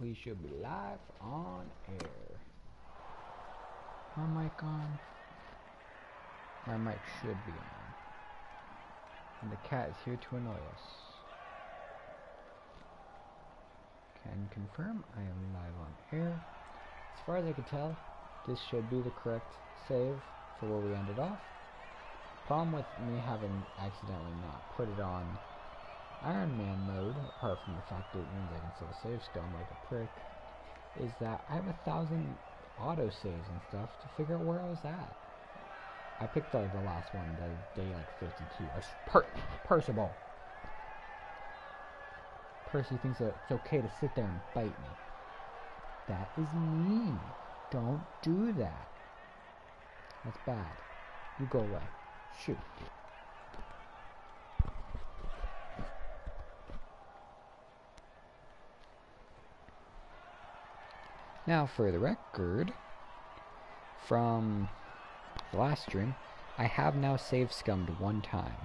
We should be live on air. My mic on? My mic should be on. And the cat is here to annoy us. Can confirm I am live on air. As far as I can tell, this should be the correct save for where we ended off. Problem with me having accidentally not put it on Iron Man mode, apart from the fact that it means I can still save scum like a prick, is that I have 1,000 auto saves and stuff to figure out where I was at. I picked the last one, the day like 52. Percival. Percy thinks that it's okay to sit there and bite me. That is mean. Don't do that. That's bad. You go away. Shoot. Now, for the record, from the last stream, I have now save scummed one time.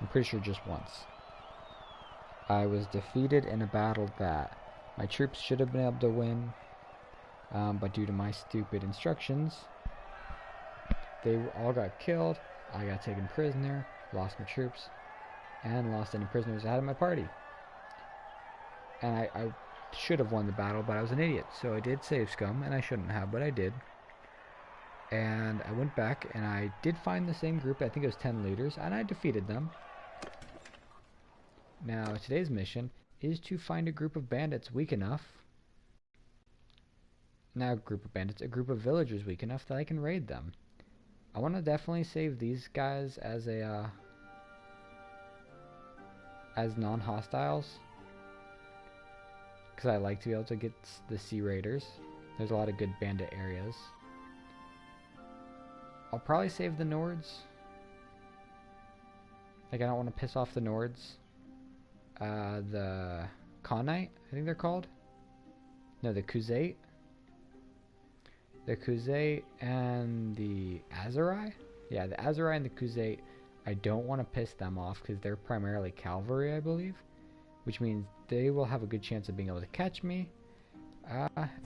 I'm pretty sure just once. I was defeated in a battle that my troops should have been able to win, but due to my stupid instructions, they all got killed. I got taken prisoner, lost my troops, and lost any prisoners I had in my party. And I should have won the battle, but I was an idiot, so I did save scum, and I shouldn't have, but I did. And I went back, and I did find the same group, I think it was 10 leaders, and I defeated them. Now, today's mission is to find a group of bandits weak enough, not a group of bandits, a group of villagers weak enough that I can raid them. I want to definitely save these guys as as non-hostiles, because I like to be able to get the sea raiders. There's a lot of good bandit areas. I'll probably save the Nords. Like, I don't want to piss off the Nords. The Khanite, I think they're called. No, the Khuzait. The Khuzait and the Azurai? Yeah, the Azurai and the Khuzait, I don't want to piss them off because they're primarily cavalry, I believe. Which means they will have a good chance of being able to catch me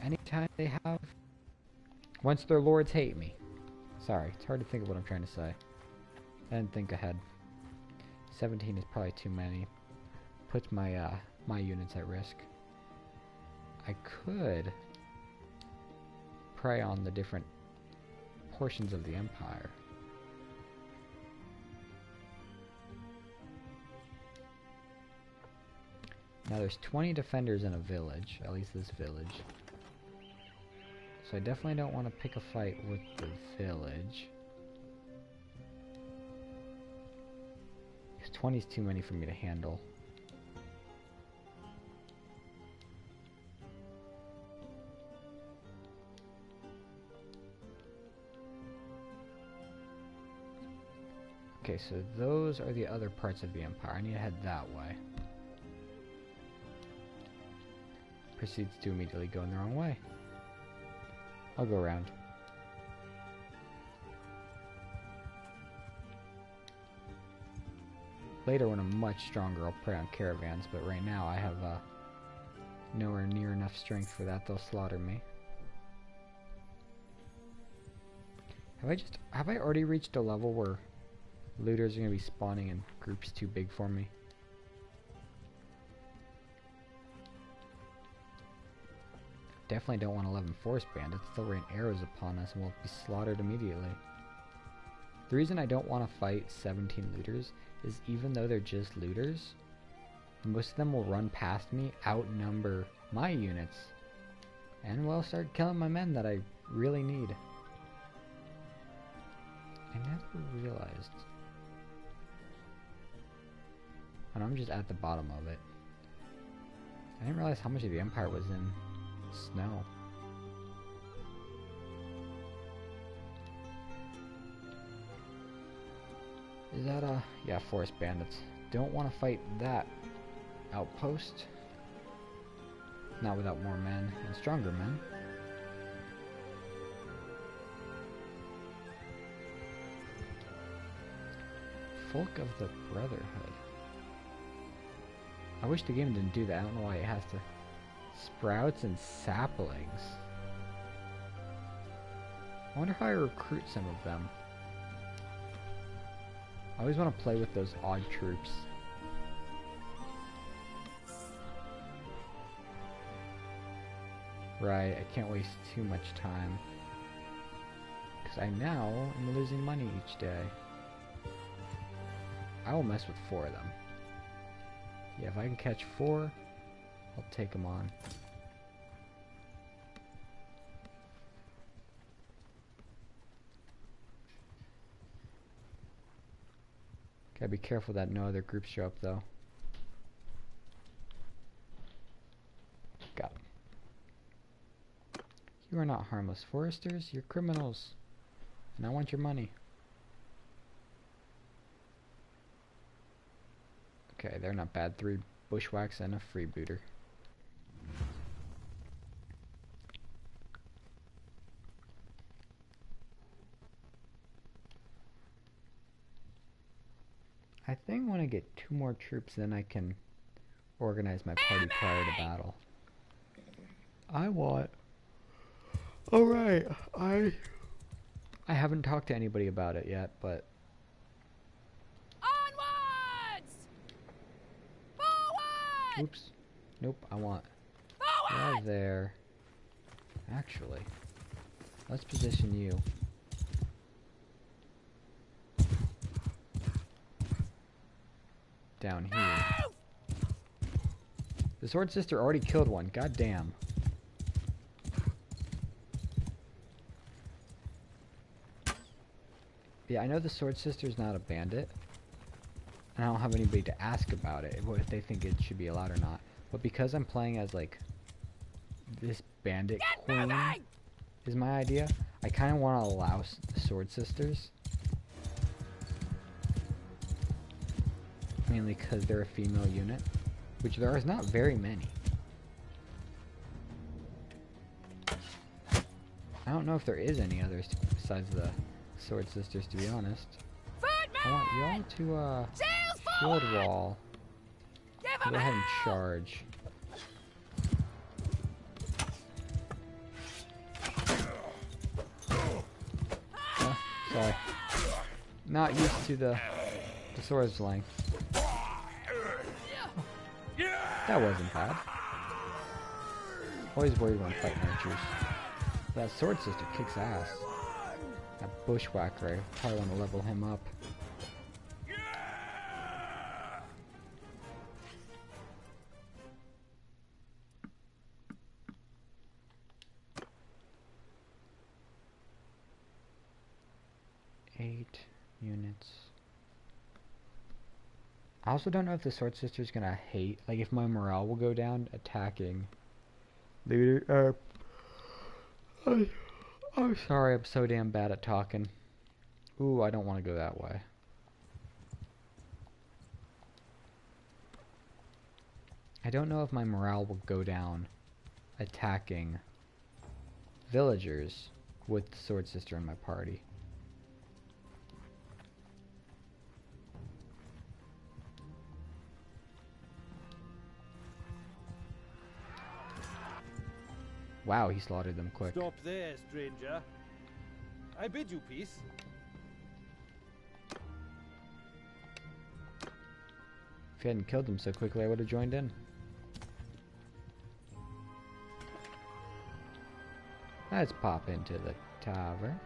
anytime they have. Once their lords hate me. Sorry, it's hard to think of what I'm trying to say. I didn't think ahead. 17 is probably too many. Puts my my units at risk. I could prey on the different portions of the empire. Now there's 20 defenders in a village, at least this village. So I definitely don't want to pick a fight with the village. Because 20 is too many for me to handle. Okay, so those are the other parts of the empire. I need to head that way. Proceeds to immediately go in the wrong way. I'll go around. Later, when I'm much stronger, I'll prey on caravans, but right now I have nowhere near enough strength for that. They'll slaughter me. Have I already reached a level where looters are going to be spawning in groups too big for me? Definitely don't want 11 forest bandits. They'll rain arrows upon us and we'll be slaughtered immediately. The reason I don't want to fight 17 looters is even though they're just looters, most of them will run past me, outnumber my units, and will start killing my men that I really need. I never realized. And I'm just at the bottom of it. I didn't realize how much of the empire was in snow. Is that yeah, forest bandits. Don't want to fight that outpost. Not without more men and stronger men. Folk of the Brotherhood. I wish the game didn't do that. I don't know why it has to Sprouts and saplings. I wonder how I recruit some of them. I always want to play with those odd troops. Right, I can't waste too much time. Because I now am losing money each day. I will mess with 4 of them. Yeah, if I can catch 4, I'll take them on. Gotta be careful that no other groups show up though. Got 'em. You are not harmless foresters, you're criminals. And I want your money. Okay, they're not bad. 3 bushwhacks and a freebooter. I think when I get 2 more troops, then I can organize my party prior to battle. I want... Alright, I haven't talked to anybody about it yet, but... Onwards! Forward! Oops. Nope, I want... Forward! Yeah, there. Actually, let's position you. Down here. The Sword Sister already killed one, god damn. Yeah, I know the Sword Sister's not a bandit. And I don't have anybody to ask about it, if they think it should be allowed or not. But because I'm playing as, like, this bandit queen is my idea, I kind of want to allow the Sword Sisters. Mainly because they're a female unit, which there is not very many. I don't know if there is any others besides the Sword Sisters, to be honest. I want y'all to shield wall. Go ahead and charge. Oh, sorry. Not used to the sword's length. That wasn't bad. Always worried when fighting archers. That Sword Sister kicks ass. That bushwhacker, I probably want to level him up. Eight units. I also don't know if the Sword Sister's gonna hate, like if my morale will go down attacking leader. I'm sorry, I'm so damn bad at talking. Ooh, I don't want to go that way. I don't know if my morale will go down attacking villagers with the Sword Sister in my party. Wow, he slaughtered them quick. Stop there, stranger. I bid you peace. If you hadn't killed them so quickly, I would have joined in. Let's pop into the tavern.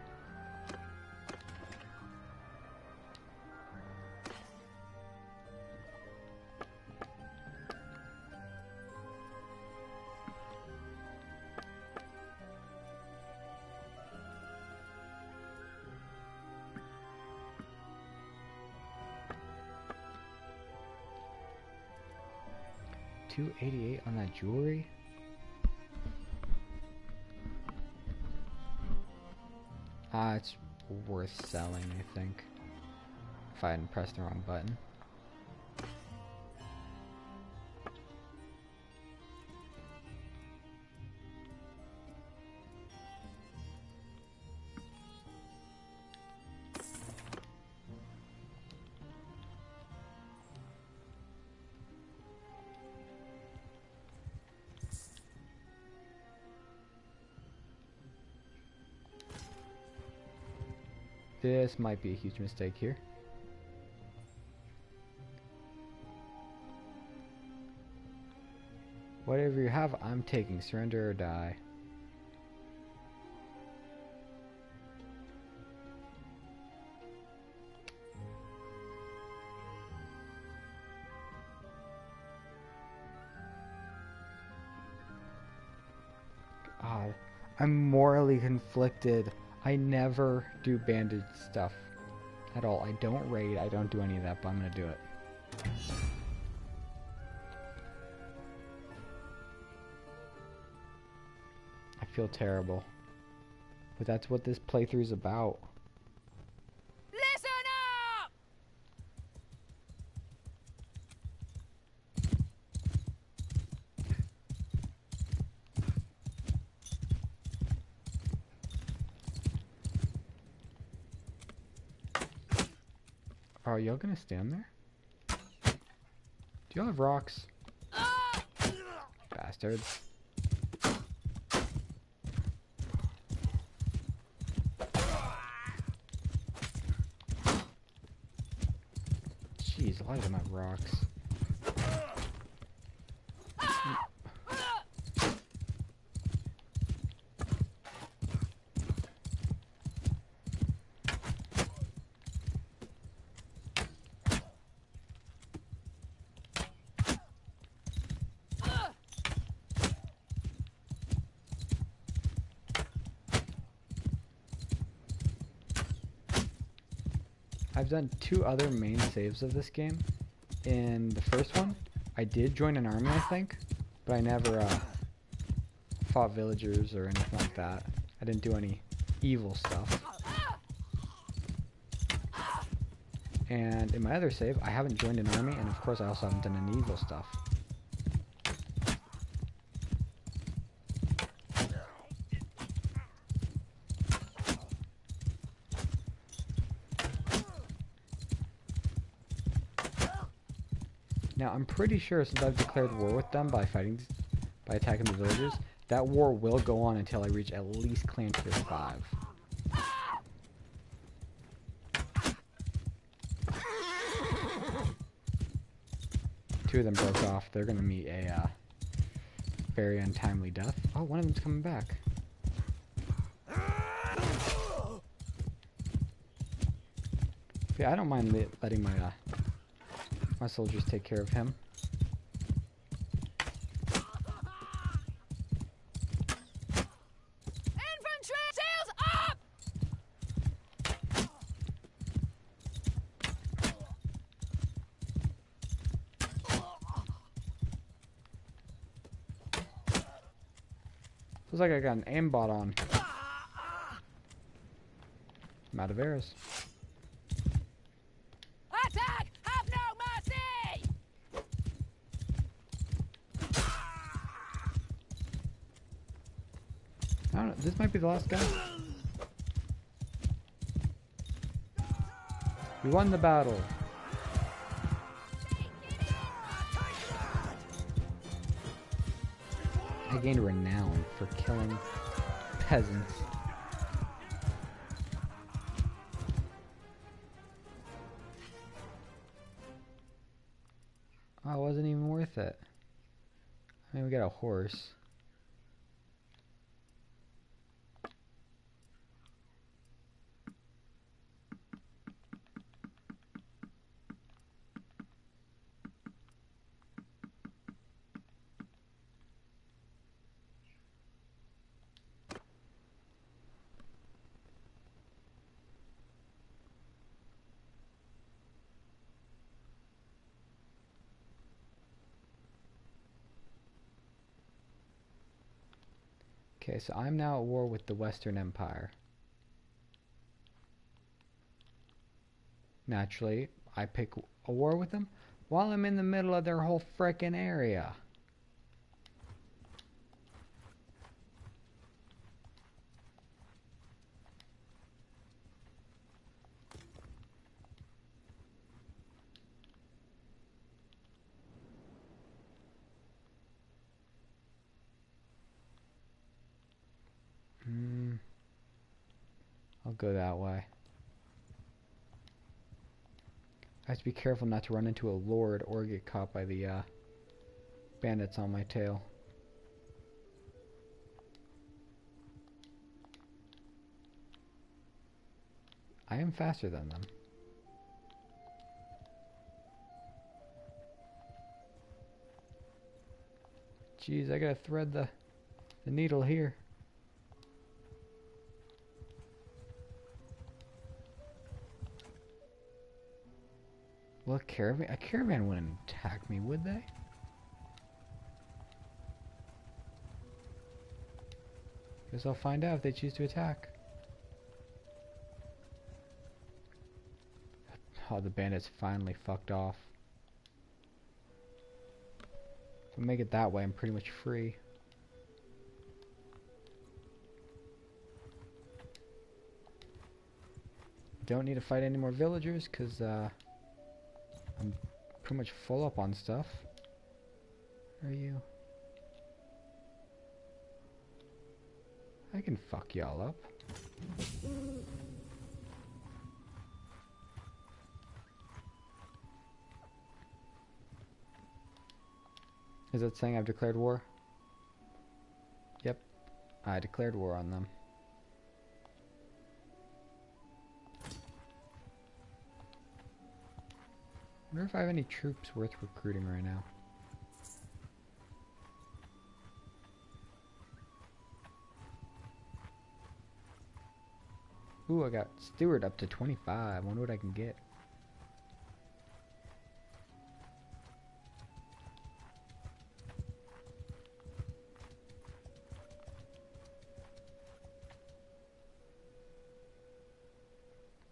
$288 on that jewelry? It's worth selling, I think. If I hadn't pressed the wrong button. This might be a huge mistake here. Whatever you have, I'm taking. Surrender or die. Oh, I'm morally conflicted. I never do bandage stuff at all. I don't raid, I don't do any of that, but I'm gonna do it. I feel terrible. But that's what this playthrough is about. Listen up! Are y'all gonna stand there? Do y'all have rocks? Bastards. Jeez, a lot of them have rocks. I've done 2 other main saves of this game. In the first one, I did join an army, I think, but I never fought villagers or anything like that. I didn't do any evil stuff. And in my other save, I haven't joined an army, and of course I also haven't done any evil stuff. Now, I'm pretty sure since I've declared war with them by attacking the villagers, that war will go on until I reach at least clan tier 5. Two of them broke off. They're gonna meet a very untimely death. Oh, one of them's coming back. Yeah, I don't mind letting my soldiers take care of him. Infantry, sails up! Feels like I got an aimbot on. I'm out of arrows. Attack! Have no mercy! I don't know. This might be the last guy. We won the battle. I gained renown for killing peasants. Oh, it wasn't even worth it. I mean, we got a horse. Okay, so I'm now at war with the Western Empire. Naturally, I pick a war with them while I'm in the middle of their whole frickin' area. I'll go that way. have to be careful not to run into a lord or get caught by the bandits on my tail. I am faster than them. Jeez, I gotta thread the needle here. Well, a caravan wouldn't attack me, would they? Guess I'll find out if they choose to attack. Oh, the bandits finally fucked off. If I make it that way, I'm pretty much free. Don't need to fight any more villagers, because I'm pretty much full up on stuff. Where are you? I can fuck y'all up. Is that saying I've declared war? Yep. I declared war on them. I wonder if I have any troops worth recruiting right now. Ooh, I got Steward up to 25. Wonder what I can get.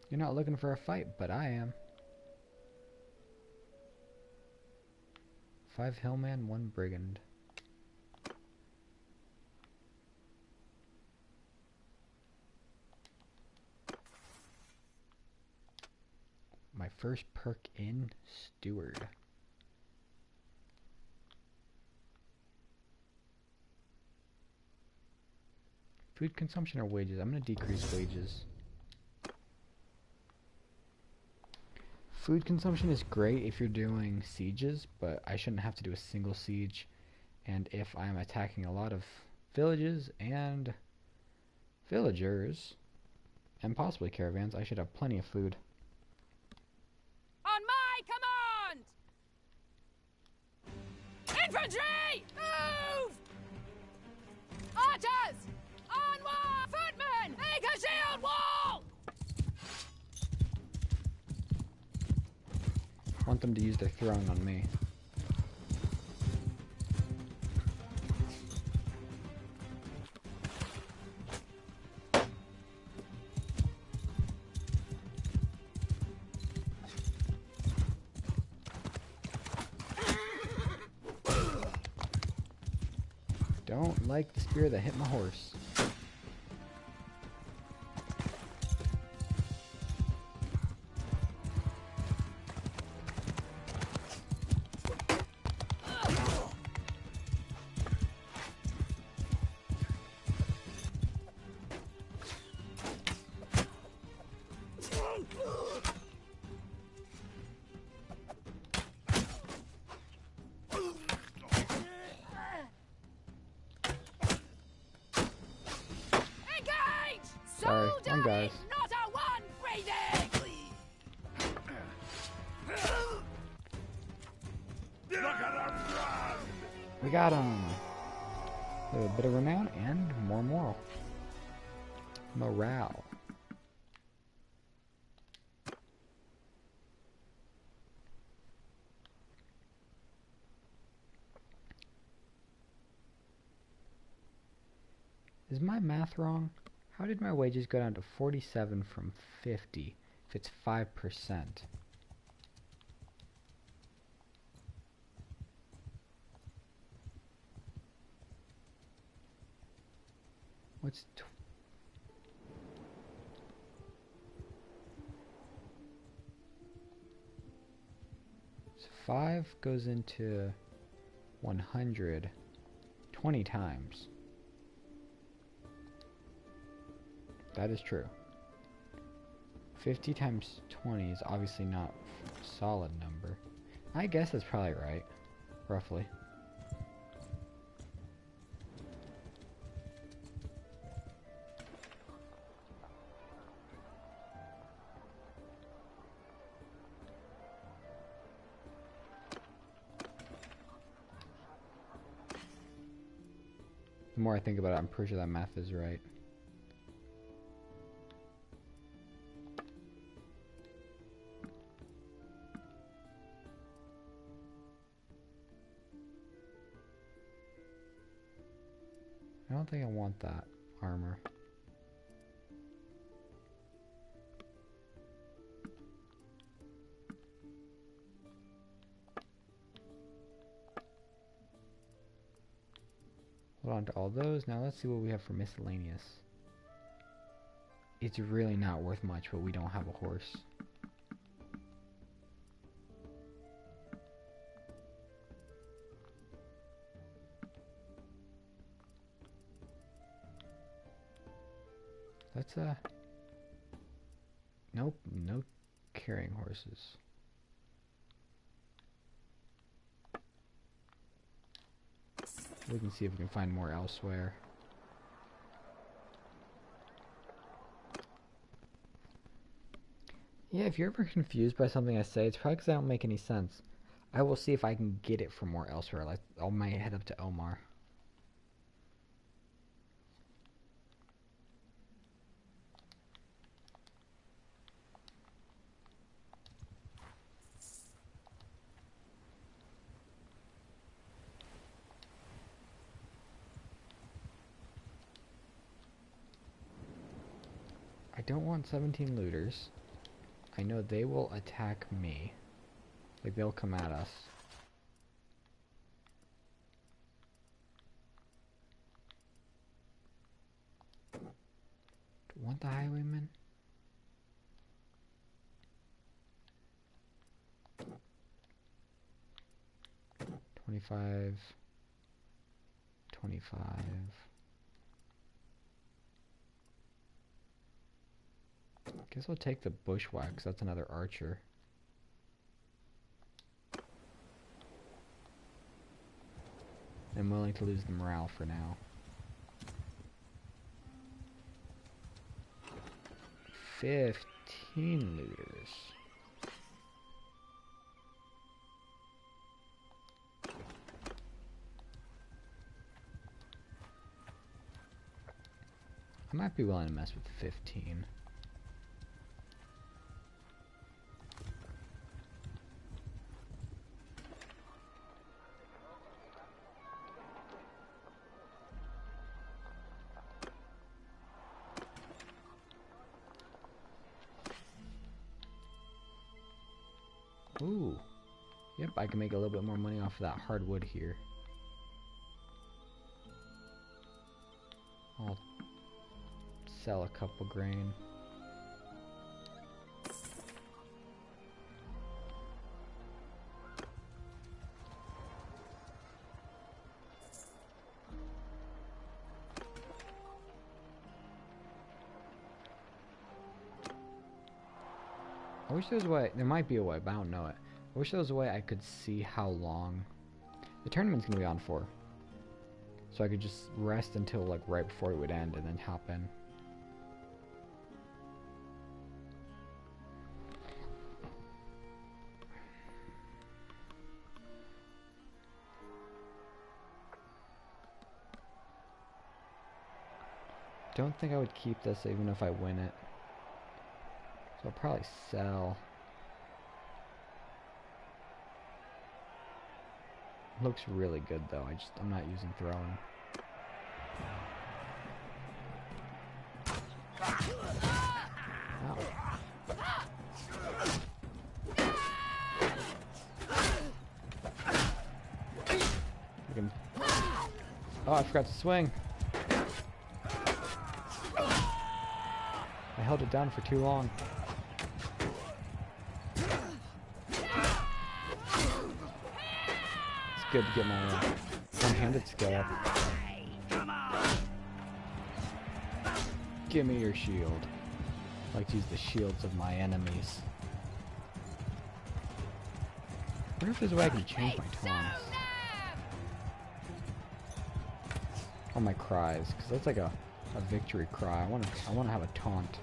You're not looking for a fight, but I am. 5 hillman, 1 brigand. My first perk in Steward. Food consumption or wages? I'm gonna decrease wages. Food consumption is great if you're doing sieges, but I shouldn't have to do a single siege. And if I'm attacking a lot of villages and villagers, and possibly caravans, I should have plenty of food. On my command! Infantry! Move! Archers! Onward! Footmen! Make a shield wall! I want them to use their throne on me. Don't like the spear that hit my horse. Sorry, wrong guys. Not a one breathing! We got him! A bit of renown and more moral. Morale. Is my math wrong? How did my wages go down to 47 from 50 if it's 5%? What's so 5 goes into 100 20 times. That is true. 50 times 20 is obviously not a solid number. I guess that's probably right. Roughly. The more I think about it, I'm pretty sure that math is right. I don't think I want that armor. Hold on to all those. Now let's see what we have for miscellaneous. It's really not worth much, but we don't have a horse. Let's nope, no carrying horses. We can see if we can find more elsewhere. Yeah, if you're ever confused by something I say, it's probably because I don't make any sense. I will see if I can get it from more elsewhere. Like, I might head up to Omar. I don't want 17 looters. I know they will attack me. Like, they'll come at us. Do I want the highwaymen? $25. Guess I'll take the bushwhacks. That's another archer. I'm willing to lose the morale for now. 15 looters. I might be willing to mess with 15. Ooh. Yep, I can make a little bit more money off of that hardwood here. I'll sell a couple grain. I wish there was a way, there might be a way, but I don't know it. I wish there was a way I could see how long the tournament's gonna be on for. So I could just rest until like right before it would end and then hop in. Don't think I would keep this even if I win it. So I'll probably sell. Looks really good though. I'm not using throwing. Wow. Oh, I forgot to swing. I held it down for too long. Good to get my one-handed skill up. Give me your shield. I like to use the shields of my enemies. I wonder if there's a way I can change my taunts. Or my cries, because that's like a victory cry. I want to have a taunt.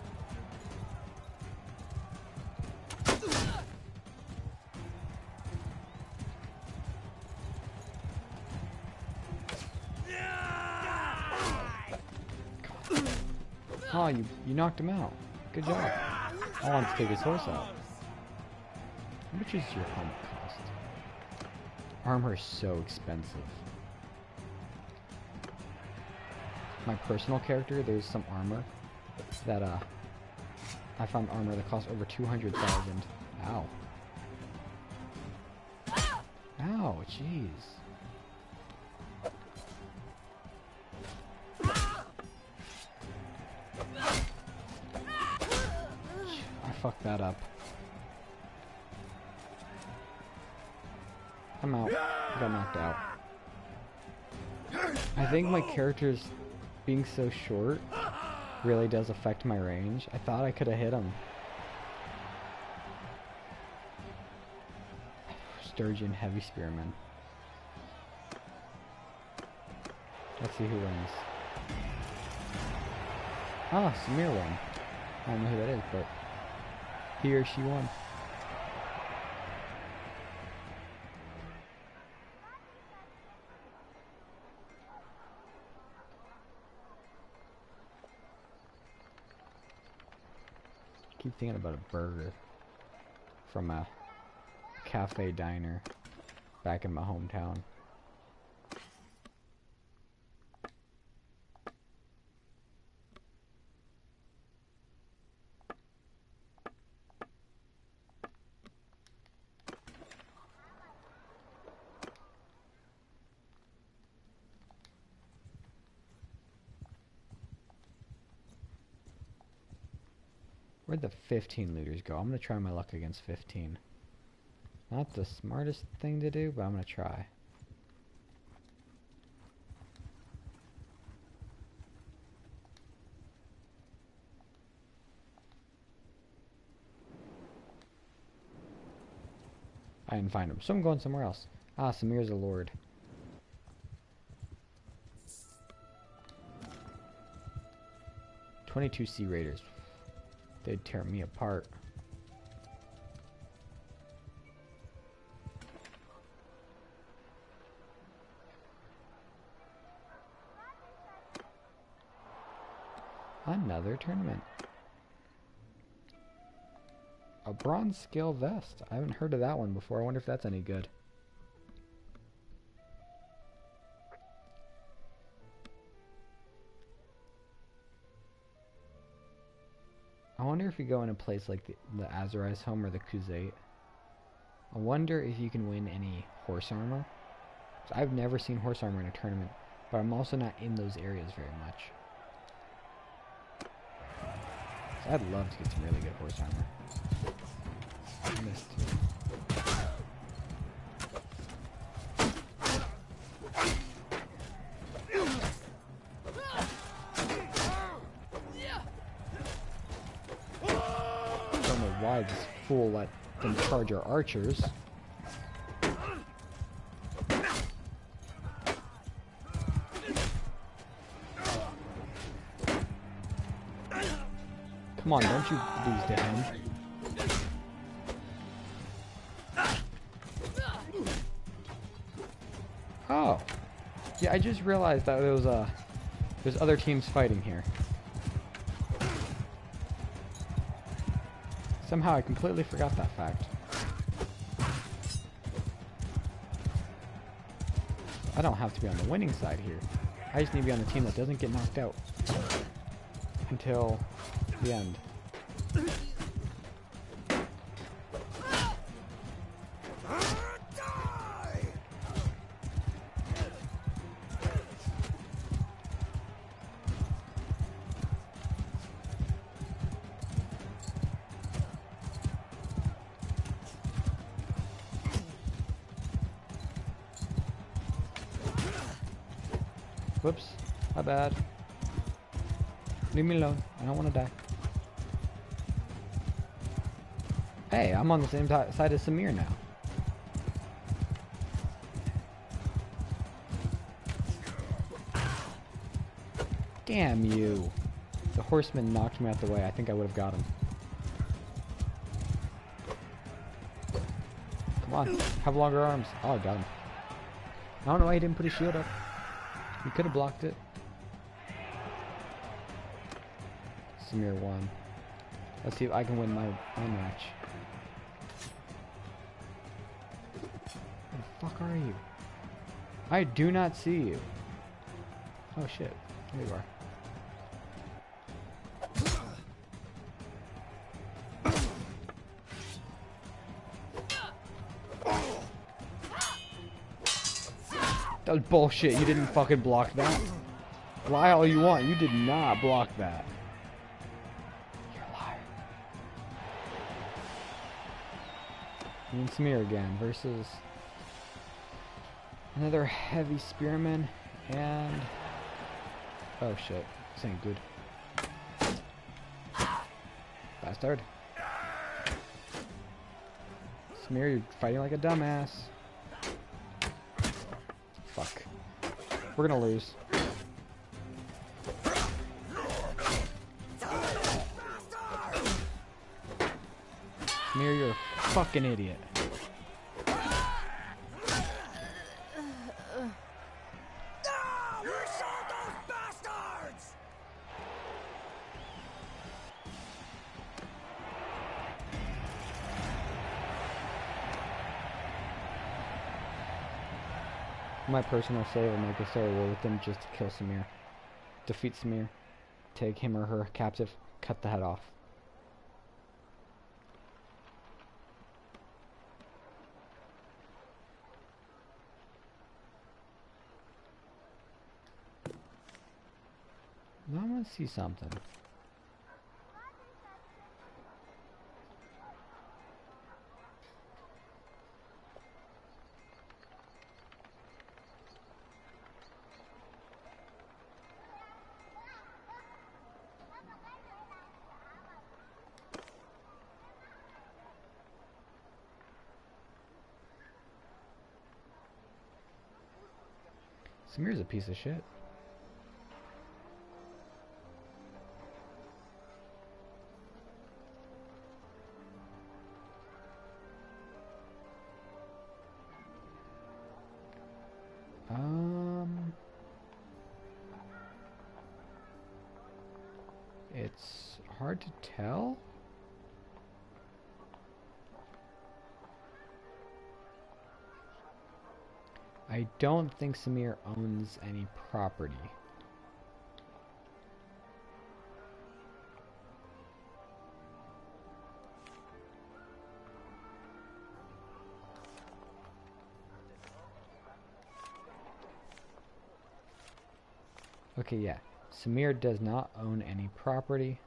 Oh, you knocked him out. Good job. I want to take his horse out. How much is your helmet cost? Armor is so expensive. My personal character, there's some armor that I found armor that costs over 200,000. Ow. Ow, jeez. I fucked that up. I'm out. I got knocked out. I think my character's being so short really does affect my range. I thought I could have hit him. Sturgeon Heavy Spearman. Let's see who wins. Ah, Samir won. I don't know who that is, but he or she won. I keep thinking about a burger from a cafe diner back in my hometown. Where'd the 15 looters go? I'm gonna try my luck against 15. Not the smartest thing to do, but I'm gonna try. I didn't find him, so I'm going somewhere else. Ah, Samir's a lord. "22 Sea Raiders." They'd tear me apart. Another tournament. A bronze scale vest. I haven't heard of that one before. I wonder if that's any good. I wonder if you go in a place like the Azari's home or the Khuzait. I wonder if you can win any horse armor. So I've never seen horse armor in a tournament, but I'm also not in those areas very much. So I'd love to get some really good horse armor. I missed. Don't know why this fool let them charge our archers. Come on, don't you lose to him. Oh. Yeah, I just realized that there's other teams fighting here. Somehow I completely forgot that fact. I don't have to be on the winning side here. I just need to be on the team that doesn't get knocked out until the end. Whoops, my bad. Leave me alone. I don't want to die. Hey, I'm on the same side as Samir now. Damn you. The horseman knocked me out the way. I think I would have got him. Come on. Have longer arms. Oh, I got him. I don't know why he didn't put his shield up. He could have blocked it. Samir won. Let's see if I can win my match. Where the fuck are you? I do not see you. Oh shit. There you are. That was bullshit. You didn't fucking block that. Lie all you want. You did not block that. You're a liar. Me and Samir again versus another heavy spearman and... Oh shit. This ain't good. Bastard. Samir, you're fighting like a dumbass. Fuck. We're gonna lose. Samir, you're a fucking idiot. My personal save will make a story war with them just to kill Samir. Defeat Samir. Take him or her captive. Cut the head off. Now I want to see something. Samir's a piece of shit. It's hard to tell. I don't think Samir owns any property. Okay, yeah. Samir does not own any property.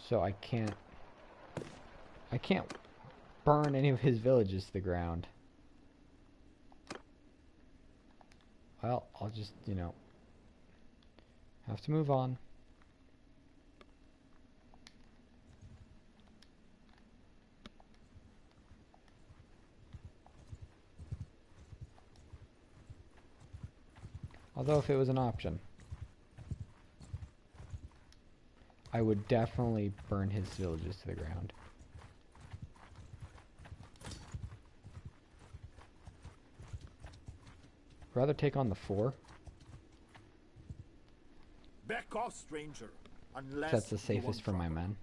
So I can't burn any of his villages to the ground. Well, I'll just, you know, have to move on. Although if it was an option, I would definitely burn his villages to the ground. Rather take on the 4. Back off, stranger. Unless That's the safest for my men.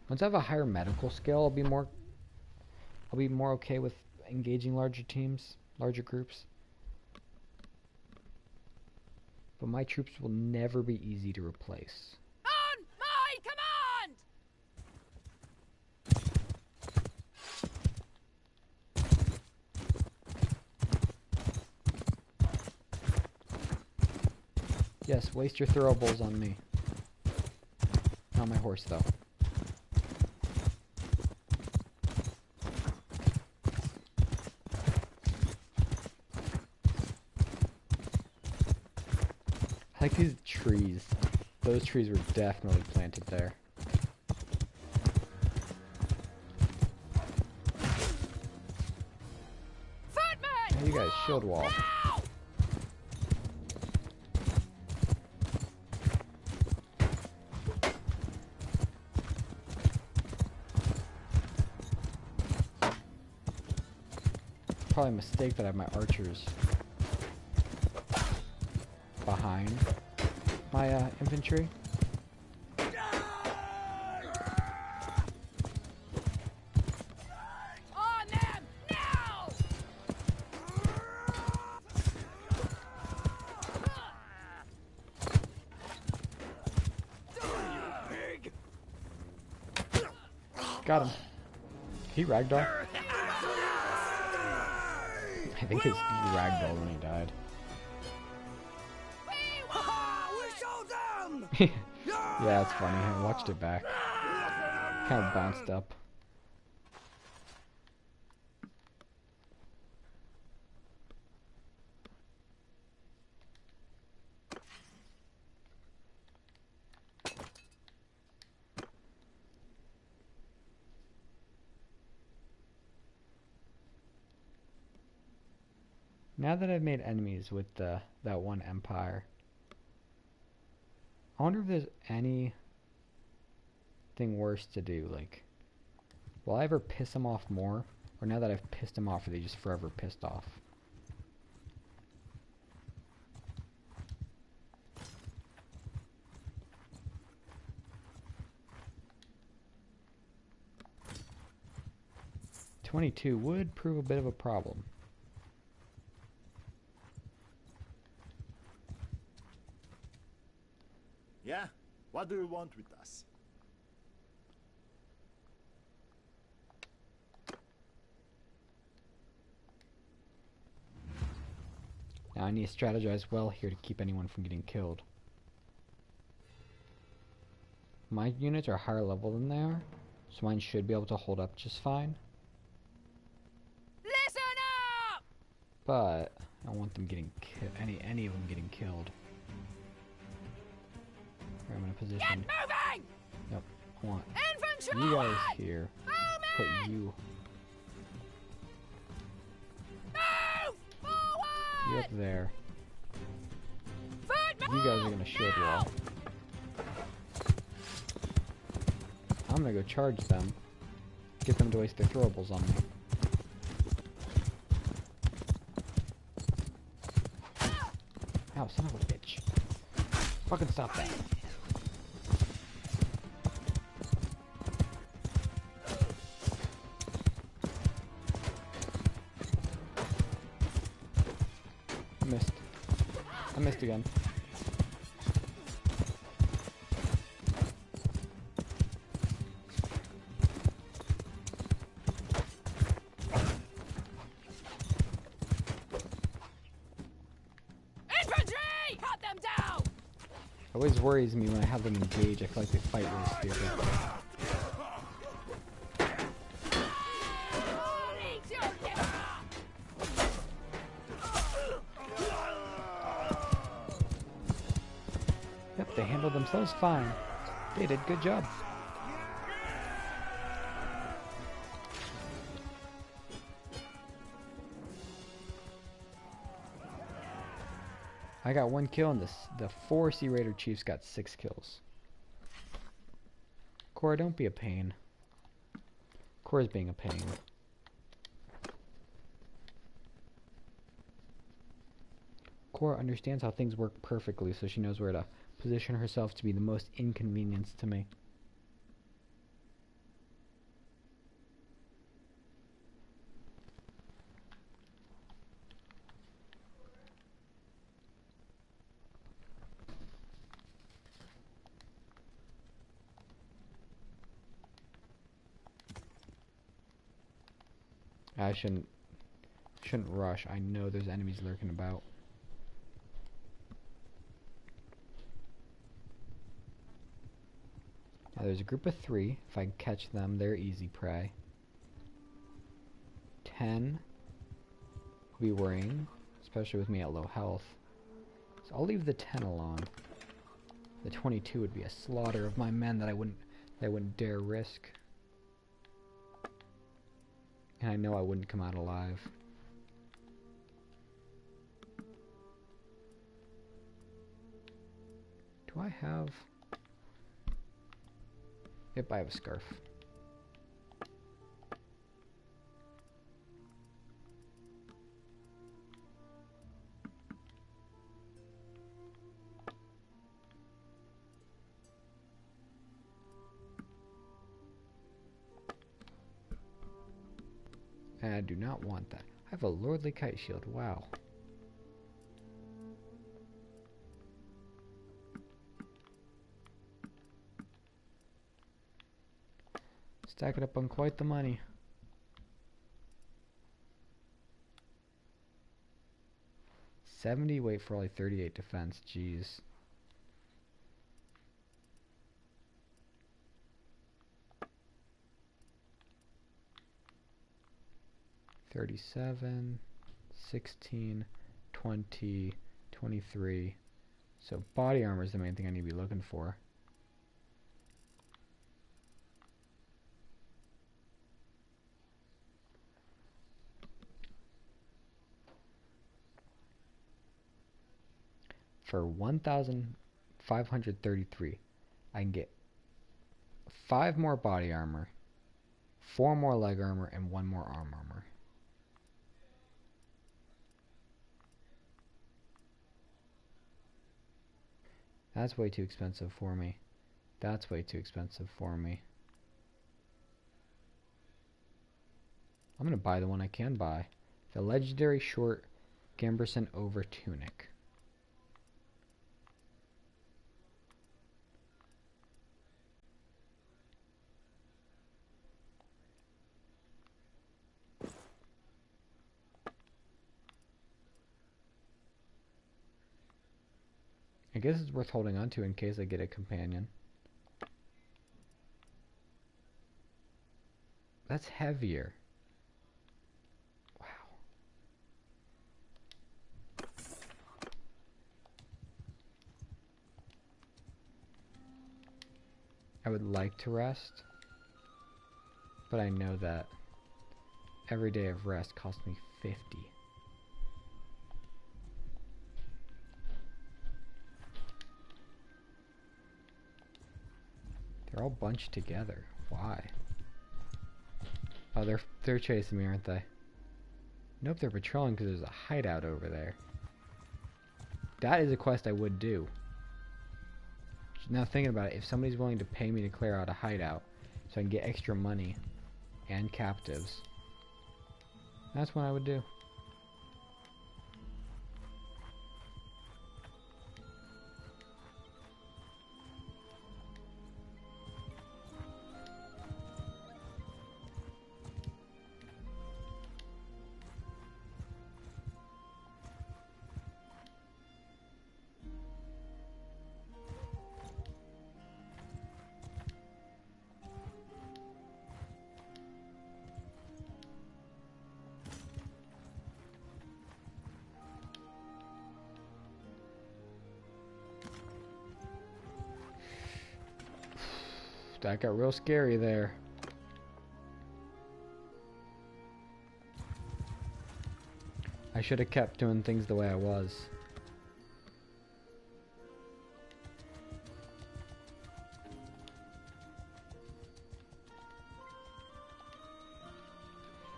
Once I have a higher medical skill, I'll be more okay with engaging larger teams, larger groups. But my troops will never be easy to replace. On my command! Yes, waste your throwables on me. Not my horse, though. Like these trees. Those trees were definitely planted there. Footman! Hey, you guys, shield wall. Now! Probably a mistake that I have my archers behind my infantry. On them! Now! Got him. He ragdoll. I think his ragdoll when he died. Yeah, that's funny. I watched it back. Kind of bounced up. Now that I've made enemies with that one empire, I wonder if there's anything worse to do. Like, will I ever piss them off more? Or now that I've pissed them off, are they just forever pissed off? $22 would prove a bit of a problem. Yeah? What do you want with us? Now I need to strategize well here to keep anyone from getting killed. My units are higher level than they are, so mine should be able to hold up just fine. Listen up! But I don't want them getting any of them getting killed. Here, I'm in a Get position. moving! Yep, I want Infantry! you guys here. Put you Move! Forward! up there. Footman! You guys are gonna shield wall. I'm gonna go charge them. Get them to waste their throwables on me. Ow, son of a bitch. Fucking stop that. I missed. I missed again. Infantry! Cut them down! It always worries me when I have them engage. I feel like they fight really stupid. Yep, they handled themselves fine. They did good job. I got 1 kill, and the 4 Sea Raider Chiefs got 6 kills. Cora, don't be a pain. Cora's being a pain. Cora understands how things work perfectly, so she knows where to position herself to be the most inconvenience to me. I shouldn't rush. I know there's enemies lurking about. Now there's a group of 3. If I can catch them, they're easy prey. 10 will be worrying, especially with me at low health. So I'll leave the 10 alone. The 22 would be a slaughter of my men that I wouldn't dare risk. And I know I wouldn't come out alive. Do I have... Yep, I have a scarf. And I do not want that. I have a lordly kite shield. Wow. Stack it up on quite the money. $70 weight for only 38 defense. Jeez. $37, $16, $20, $23. So body armor is the main thing I need to be looking for. For 1,533, I can get 5 more body armor, 4 more leg armor, and 1 more arm armor. That's way too expensive for me. That's way too expensive for me. I'm gonna buy the one I can buy. The legendary short Gamberson over tunic. I guess it's worth holding on to in case I get a companion. That's heavier. Wow. I would like to rest, but I know that every day of rest costs me 50. They're all bunched together. Why? Oh, they're chasing me, aren't they? Nope, they're patrolling because there's a hideout over there. That is a quest I would do. Now thinking about it, if somebody's willing to pay me to clear out a hideout so I can get extra money and captives, that's what I would do. That got real scary there. I should have kept doing things the way I was.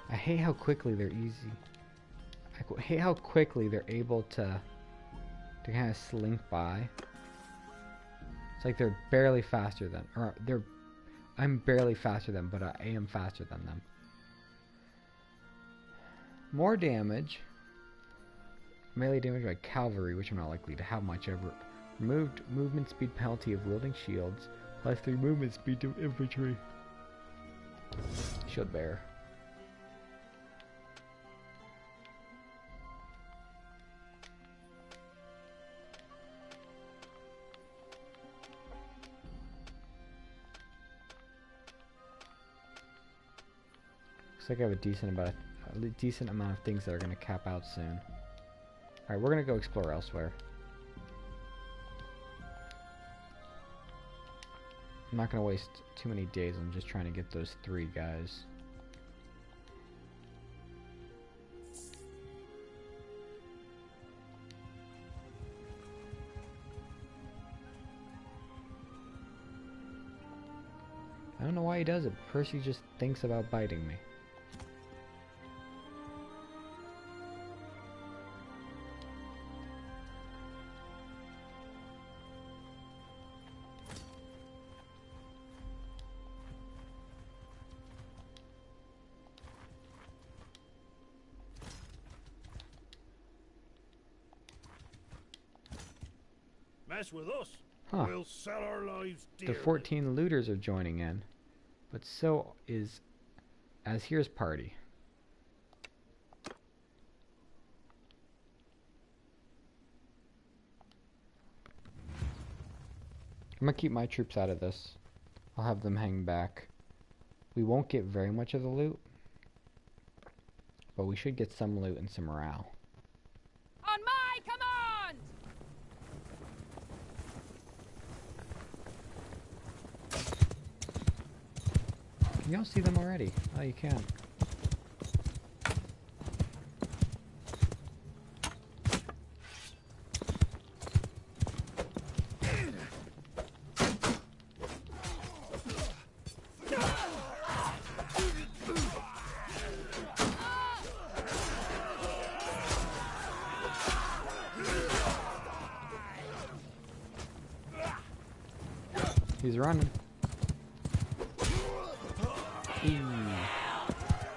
I hate how quickly they're easy. I hate how quickly they're able to kind of slink by. It's like they're barely faster than, or I'm barely faster than, but I am faster than them. More damage. Melee damage by cavalry, which I'm not likely to have much ever. Removed movement speed penalty of wielding shields. Plus 3 movement speed to infantry. Shield bearer. Looks like I have a decent amount of things that are going to cap out soon. Alright, we're going to go explore elsewhere. I'm not gonna waste too many days. I'm just trying to get those 3 guys. I don't know why he does it. Percy just thinks about biting me. Mess with us, Huh. we'll sell our lives The dearly. 14 looters are joining in, but so is Azhir's party. I'm gonna keep my troops out of this. I'll have them hang back. We won't get very much of the loot, but we should get some loot and some morale. On my command! Can y'all see them already? Oh, you can. He's running.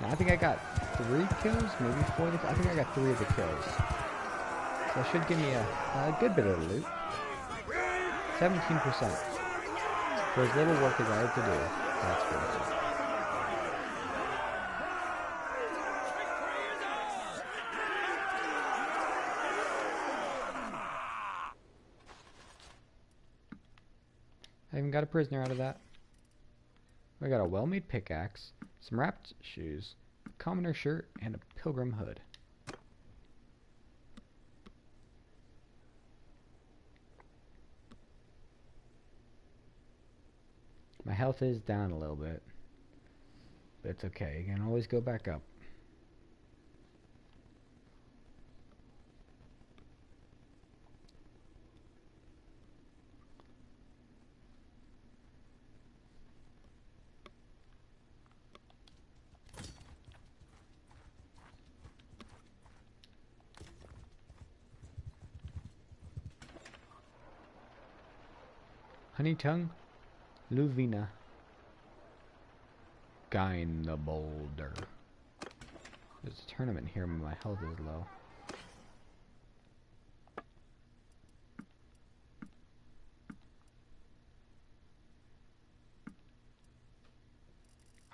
Now, I think I got 3 kills, maybe 4. I think I got 3 of the kills. So that should give me a good bit of loot. 17%. For as little work as I had to do, that's worth it. I even got a prisoner out of that. I got a well-made pickaxe, some wrapped shoes, a commoner shirt, and a pilgrim hood. My health is down a little bit, but it's okay. You can always go back up. Honey tongue, Luvina, Gain the Boulder. There's a tournament here, but my health is low.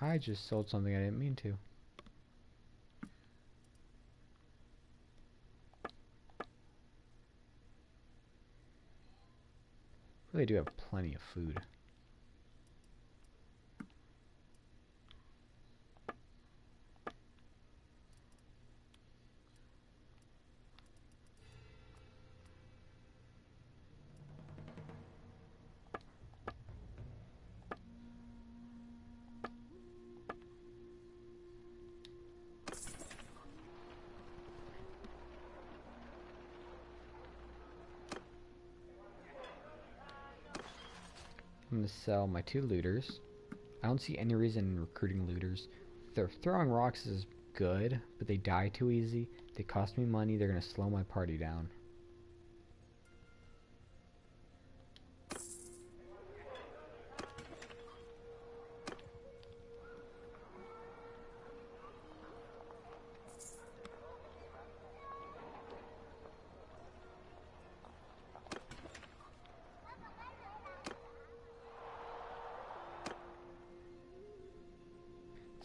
I just sold something I didn't mean to. Really do have plenty of food. I'm going to sell my 2 looters. I don't see any reason in recruiting looters. Throwing rocks is good, but they die too easy. They cost me money. They're going to slow my party down.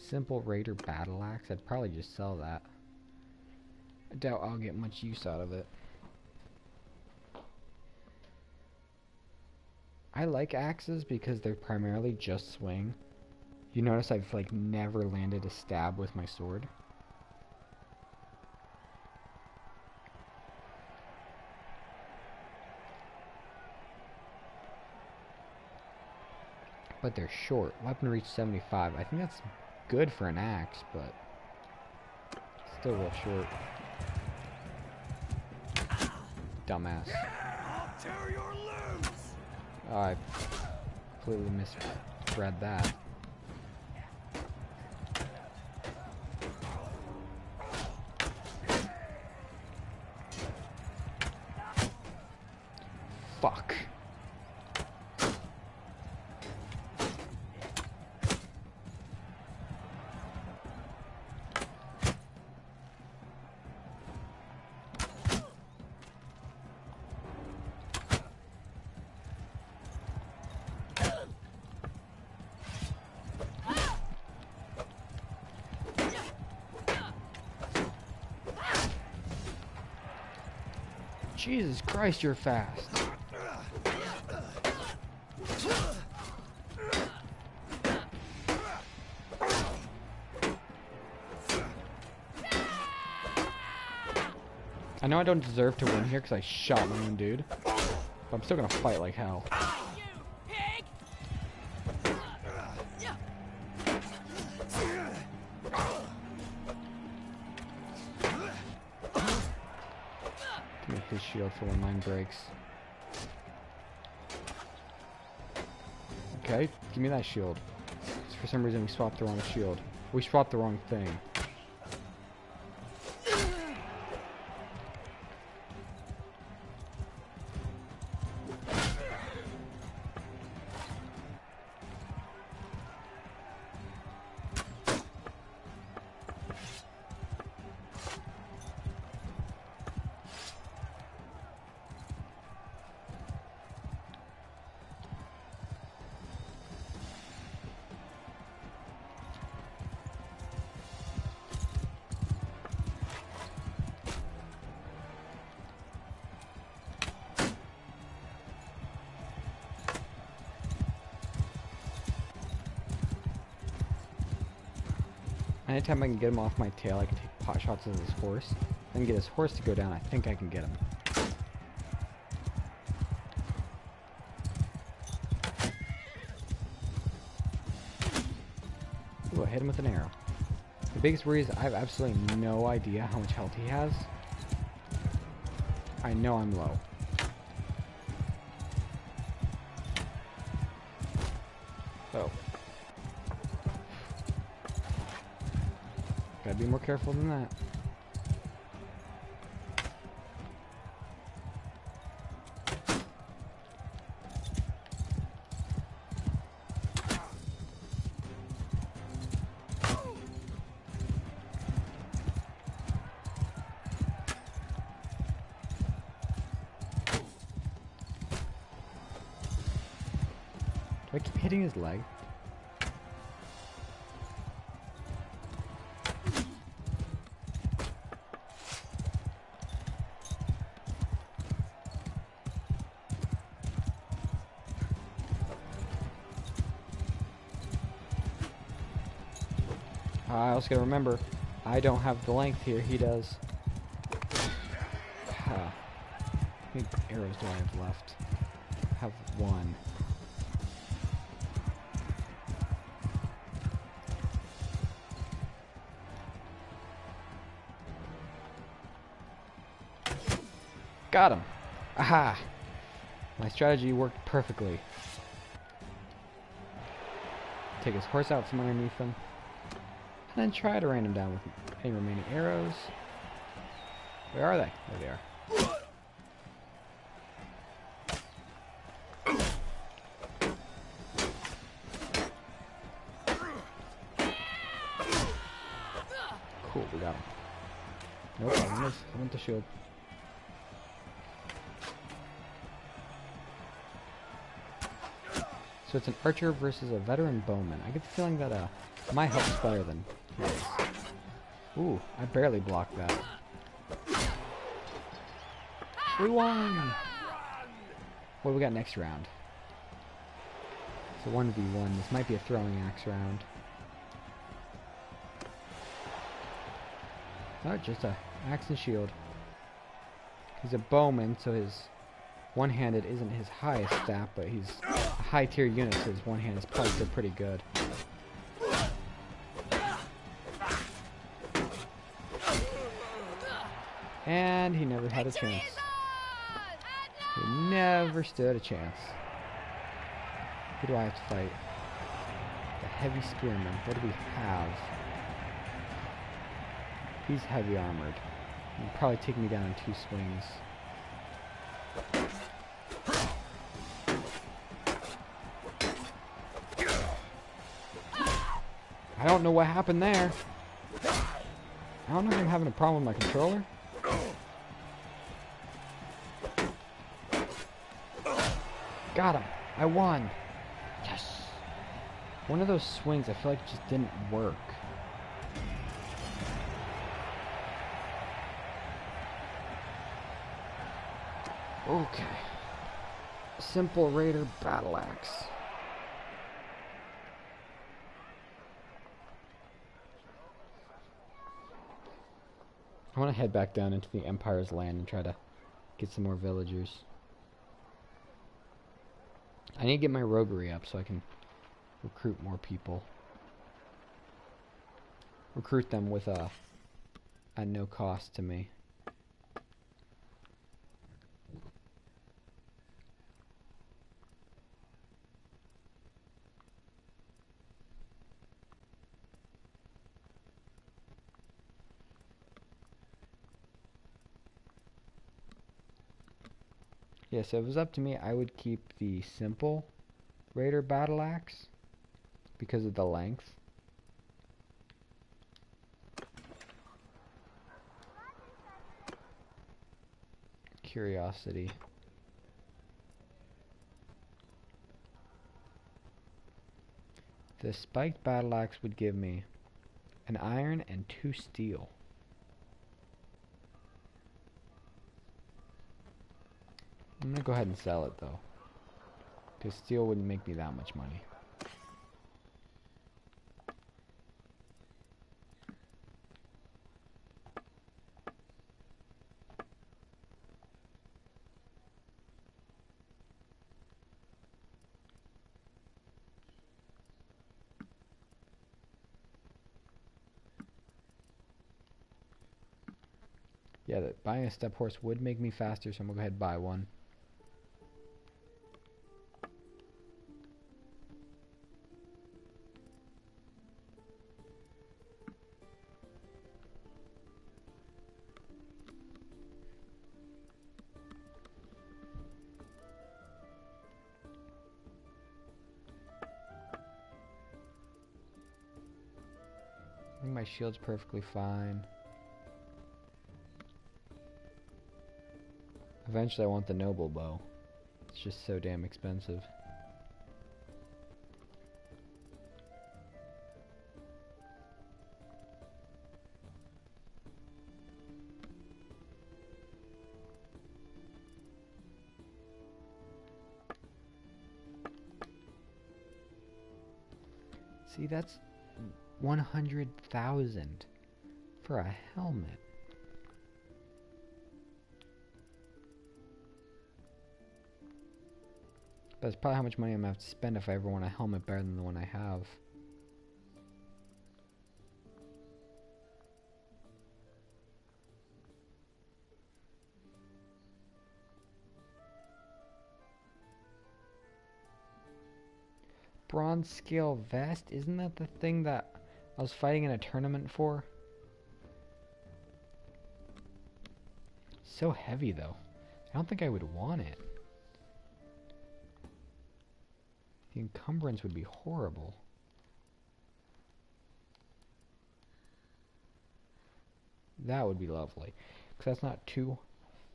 Simple Raider Battle Axe. I'd probably just sell that. I doubt I'll get much use out of it. I like axes because they're primarily just swing. You notice I've like never landed a stab with my sword. But they're short. Weapon reach 75. I think that's good for an axe, but still real short. Dumbass. I'll tear your limbs! Oh, I completely misread that. Fuck. Jesus Christ, you're fast. I know I don't deserve to win here because I shot my own dude, but I'm still gonna fight like hell. You pig! Give me his shield for when mine breaks. Okay, give me that shield. For some reason we swapped the wrong shield. We swapped the wrong thing. Anytime I can get him off my tail, I can take pot shots at his horse. Then get his horse to go down. I think I can get him. Ooh, I hit him with an arrow. The biggest worry is I have absolutely no idea how much health he has. I know I'm low. Oh. Gotta be more careful than that. Do I keep hitting his leg? I also gotta remember, I don't have the length here, he does. How many arrows do I have left? I have one. Got him! Aha! My strategy worked perfectly. Take his horse out from underneath him. And then try to rain him down with any remaining arrows. Where are they? There they are. Cool, we got him. Nope, I want the shield. So it's an archer versus a veteran bowman. I get the feeling that my help's better than his. Ooh, I barely blocked that. We won! What do we got next round? It's a 1v1. This might be a throwing axe round. Oh, just a axe and shield. He's a bowman, so his one-handed isn't his highest stat, but he's a high tier unit, so his one hand is probably still pretty good. And he never had a chance. He never stood a chance. Who do I have to fight? The heavy spearman. What do we have? He's heavy armored. He'll probably take me down in 2 swings. I don't know what happened there. I don't know if I'm having a problem with my controller. Got him. I won. Yes. One of those swings I feel like just didn't work. Okay. Simple Raider battle axe. I want to head back down into the Empire's land and try to get some more villagers. I need to get my roguery up so I can recruit more people. Recruit them with at no cost to me. Yeah, so if it was up to me, I would keep the simple Raider battle axe because of the length. Curiosity. The spiked battle axe would give me an iron and 2 steel. I'm gonna go ahead and sell it though, because steel wouldn't make me that much money. Yeah, buying a step horse would make me faster, so I'm gonna go ahead and buy one. I think my shield's perfectly fine. Eventually I want the noble bow. It's just so damn expensive. See, that's 100,000 for a helmet. That's probably how much money I'm gonna have to spend if I ever want a helmet better than the one I have. Bronze scale vest? Isn't that the thing that I was fighting in a tournament for? So heavy though. I don't think I would want it. The encumbrance would be horrible. That would be lovely. Because that's not too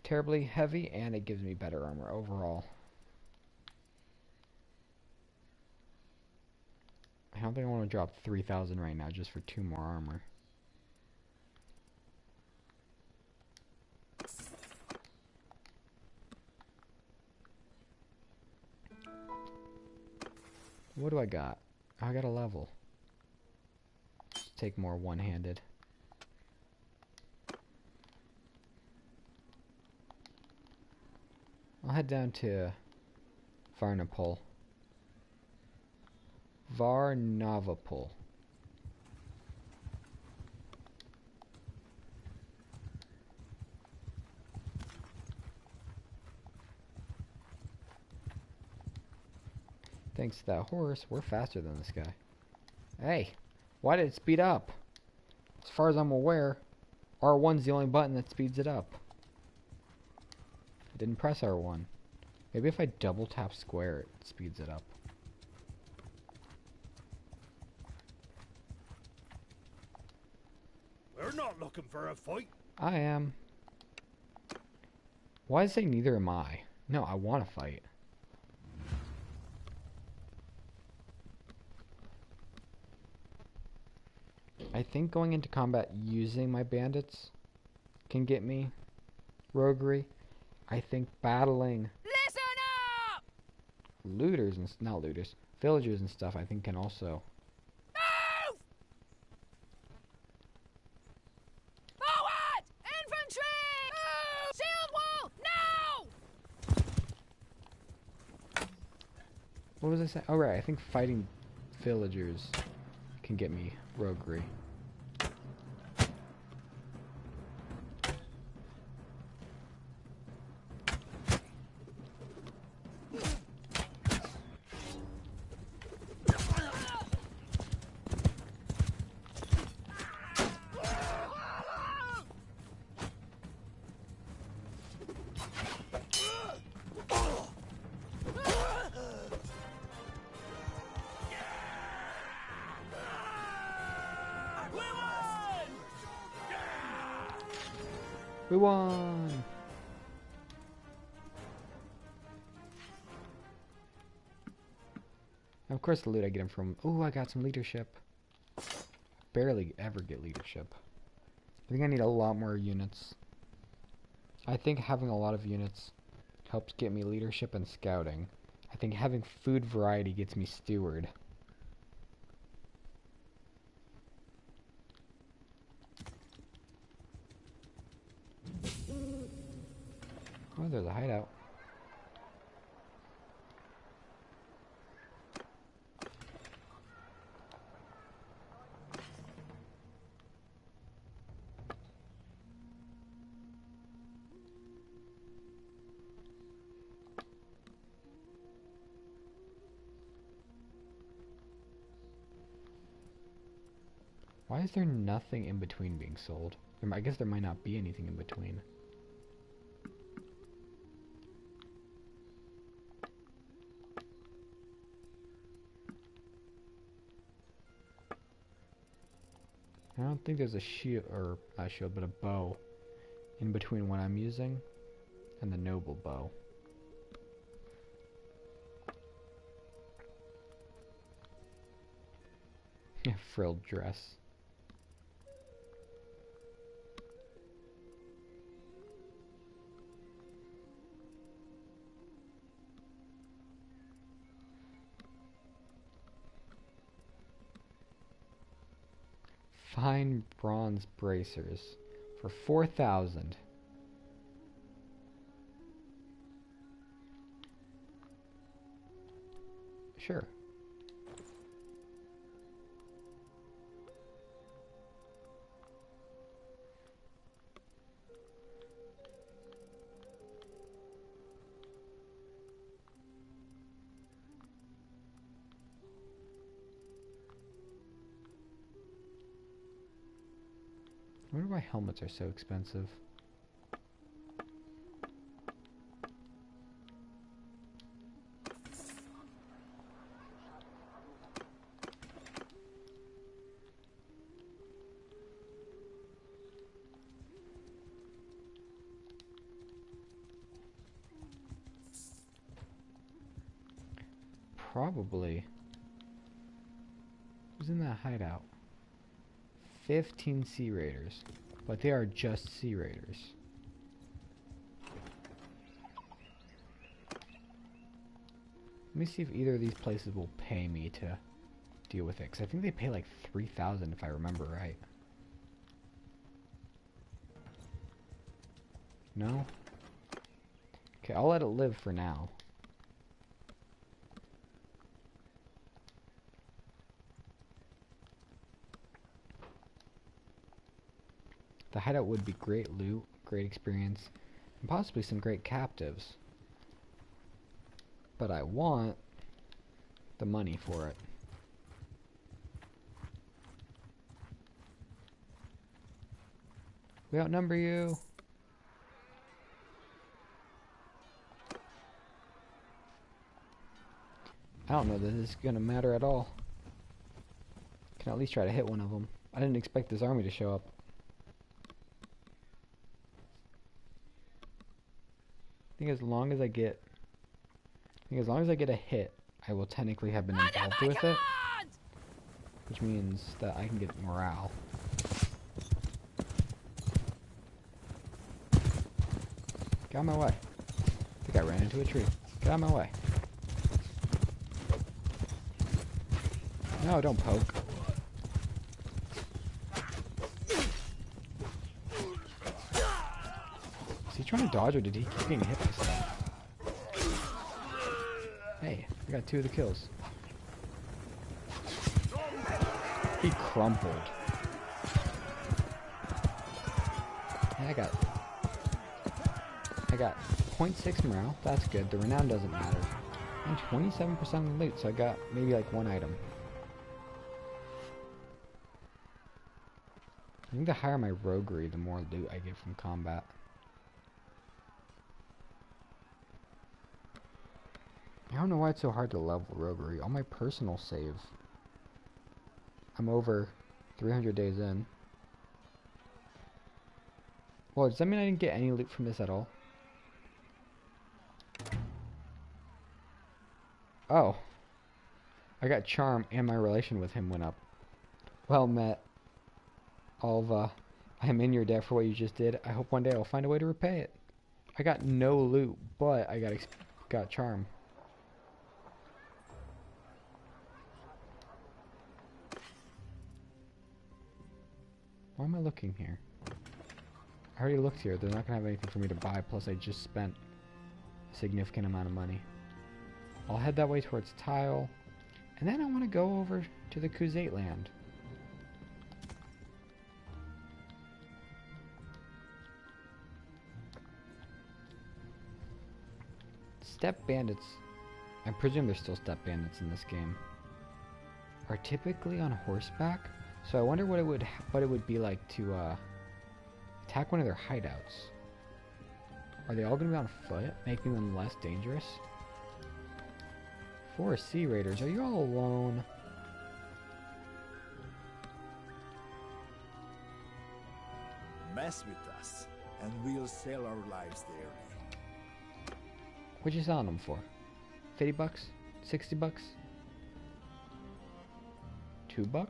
terribly heavy and it gives me better armor overall. I don't think I want to drop 3,000 right now just for 2 more armor. What do I got? Oh, I got a level. Let's take more one-handed. I'll head down to Varnapol Varnavapul. Thanks to that horse, we're faster than this guy. Hey, why did it speed up? As far as I'm aware, R1's the only button that speeds it up. I didn't press R1. Maybe if I double tap square, it speeds it up. We're not looking for a fight. I am. Why say neither am I? No, I want to fight. I think going into combat using my bandits can get me roguery. I think battling Listen up! looters and not looters, villagers and stuff, I think can also. Move! Forward! Infantry! Move! Shield wall! No! What was I saying? Oh right, I think fighting villagers can get me roguery. We won! Of course the loot I get them from... Ooh, I got some leadership. Barely ever get leadership. I think I need a lot more units. I think having a lot of units helps get me leadership and scouting. I think having food variety gets me steward. Oh, there's a hideout. Why is there nothing in between being sold? I guess there might not be anything in between. I don't think there's a shield, or not a shield, but a bow in between what I'm using and the noble bow. Frilled dress. Fine bronze bracers for 4,000. Sure. I wonder why helmets are so expensive. Probably. Who's in that hideout? 15 Sea Raiders. But they are just Sea Raiders. Let me see if either of these places will pay me to deal with it. Because I think they pay like 3,000 if I remember right. No? Okay, I'll let it live for now. The hideout would be great loot, great experience, and possibly some great captives. But I want the money for it. We outnumber you. I don't know that this is gonna matter at all. Can at least try to hit one of them. I didn't expect this army to show up. I think as long as I get a hit, I will technically have been involved with it, which means that I can get morale. Get out of my way. I think I ran into a tree. Get out of my way. No, don't poke. Is he trying to dodge or did he keep getting hit by something? Hey, I got 2 of the kills. He crumpled. Yeah, I got 0.6 morale. That's good. The renown doesn't matter. And 27% of the loot, so I got maybe like 1 item. I think the higher my roguery, the more loot I get from combat. I don't know why it's so hard to level roguery. On my personal save, I'm over 300 days in. Well, does that mean I didn't get any loot from this at all? Oh. I got charm and my relation with him went up. Well met. Alva, I am in your debt for what you just did. I hope one day I'll find a way to repay it. I got no loot, but I got charm. Why am I looking here? I already looked here. They're not going to have anything for me to buy, plus I just spent a significant amount of money. I'll head that way towards Tile, and then I want to go over to the Khuzait land. Steppe bandits, I presume there's still steppe bandits in this game, are typically on horseback. So I wonder what it would be like to attack one of their hideouts. Are they all going to be on foot, making them less dangerous? 4 sea raiders, are you all alone? Mess with us, and we'll sell our lives dearly. What you selling them for? 50 bucks? 60 bucks? $2?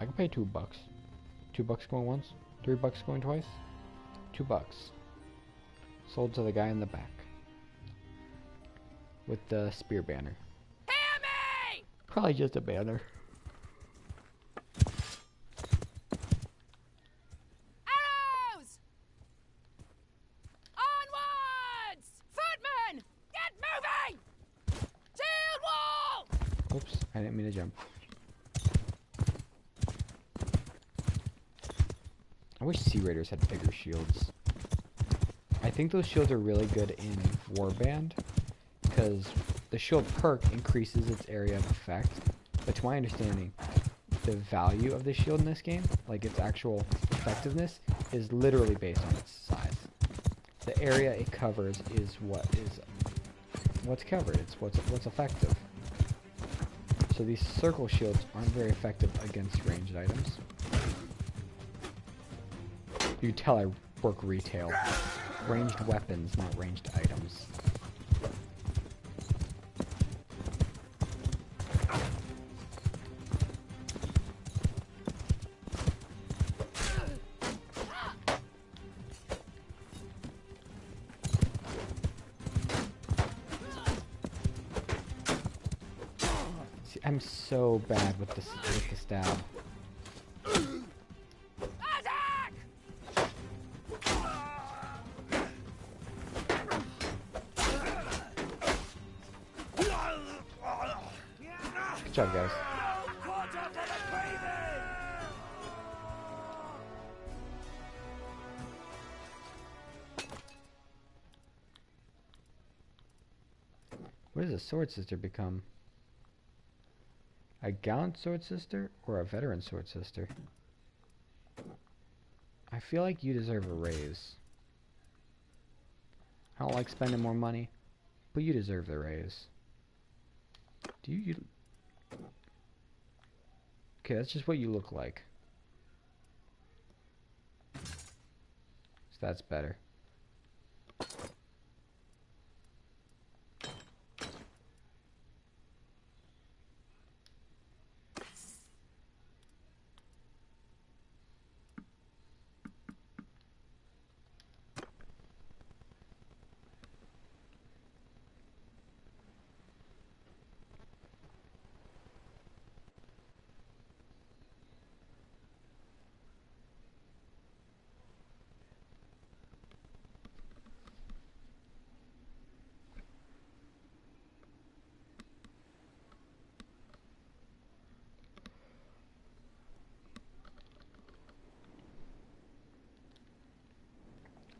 I can pay $2. $2 going once, $3 going twice, $2. Sold to the guy in the back with the spear banner. Hammy! Probably just a banner. Arrows! Onwards! Footmen! Get moving! Shield wall! Oops, I didn't mean to jump. I wish Sea Raiders had bigger shields. I think those shields are really good in Warband, because the shield perk increases its area of effect, but to my understanding, the value of the shield in this game, like its actual effectiveness, is literally based on its size. The area it covers is what's covered. It's what's effective. So these circle shields aren't very effective against ranged items. You can tell I work retail. Ranged weapons, not ranged items. See, I'm so bad with the stab. Good job, guys. What does a sword sister become? A gallant sword sister or a veteran sword sister? I feel like you deserve a raise. I don't like spending more money, but you deserve the raise. Do you... Okay, that's just what you look like. So that's better.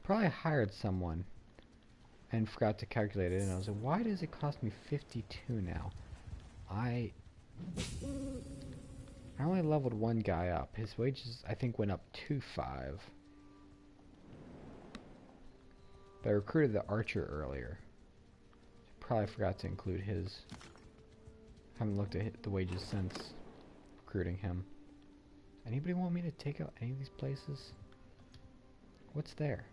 Probably hired someone and forgot to calculate it, and I was like, why does it cost me 52 now? I only leveled one guy up. His wages, I think, went up 2.5. But I recruited the archer earlier. Probably forgot to include his. Haven't looked at the wages since recruiting him. Anybody want me to take out any of these places? What's there?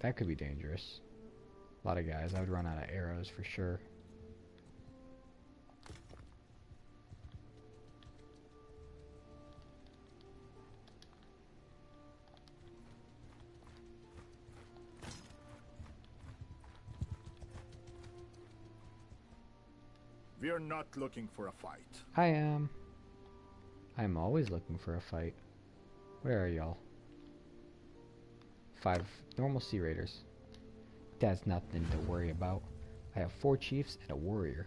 That could be dangerous. A lot of guys. I would run out of arrows for sure. We're not looking for a fight. I am. I'm always looking for a fight. Where are y'all? 5 normal sea raiders. That's nothing to worry about. I have 4 chiefs and a warrior.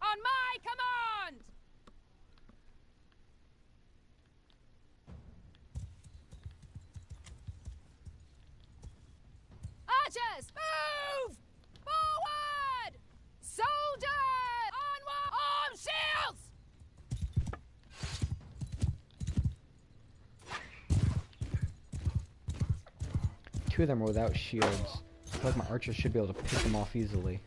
On my command! Archers, move! Forward! Soldiers! Onward! Arm shields! Two of them are without shields. I feel like my archers should be able to pick them off easily.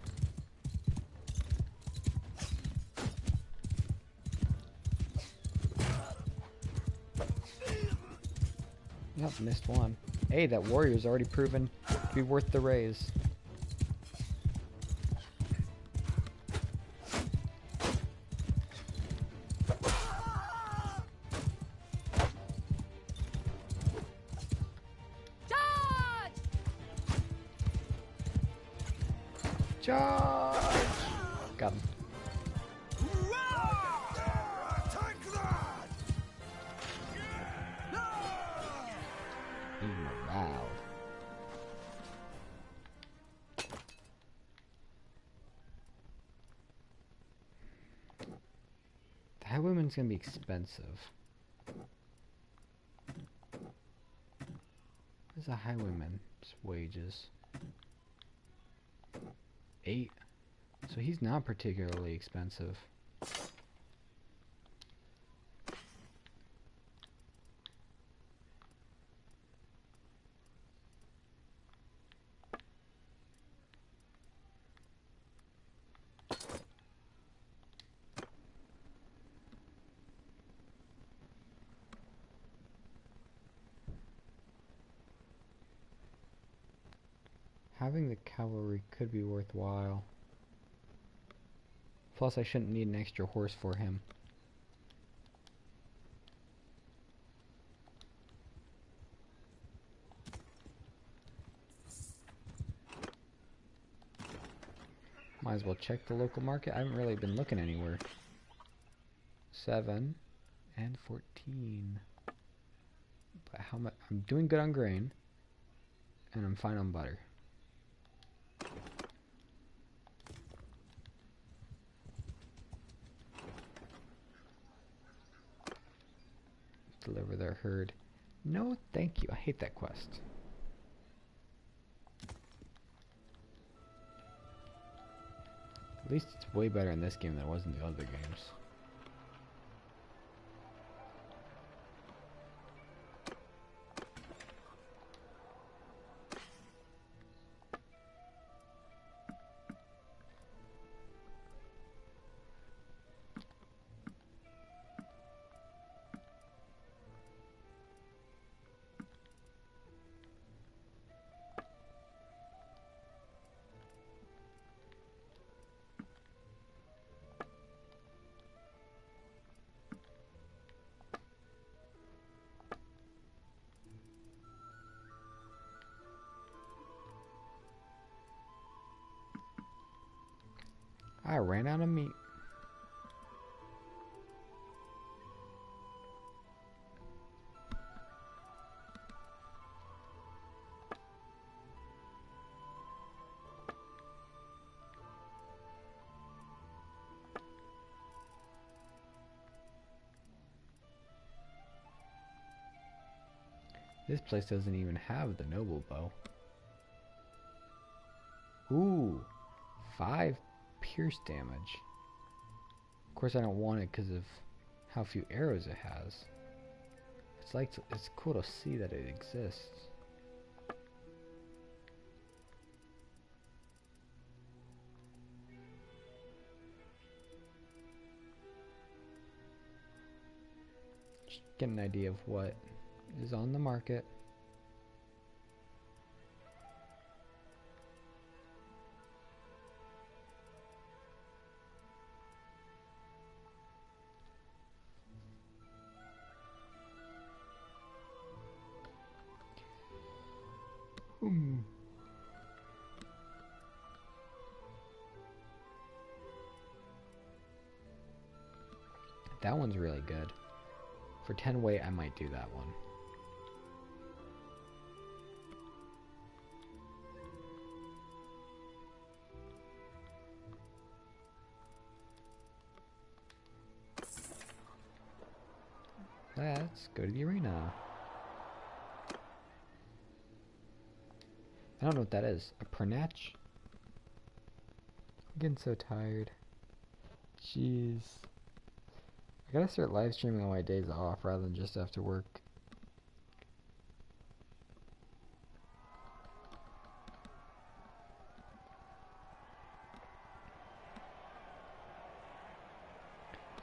Yep, missed one. Hey, that warrior's already proven to be worth the raise. Charge! Charge! Got him. Wow. The highwayman's gonna be expensive. What's a highwayman's wages? 8. So he's not particularly expensive. Having the cavalry could be worthwhile. Plus, I shouldn't need an extra horse for him. Might as well check the local market. I haven't really been looking anywhere. 7 and 14. But how much? I'm doing good on grain, and I'm fine on butter. heard. No, thank you. I hate that quest. At least it's way better in this game than it was in the other games. I ran out of meat. This place doesn't even have the noble bow. Ooh, 5 pierce damage. Of course I don't want it because of how few arrows it has. It's cool to see that it exists. Just get an idea of what is on the market. That one's really good. For 10 weight, I might do that one. Let's go to the arena. I don't know what that is. A pernatch? I'm getting so tired. Jeez. I gotta start live streaming on my days off rather than just after work.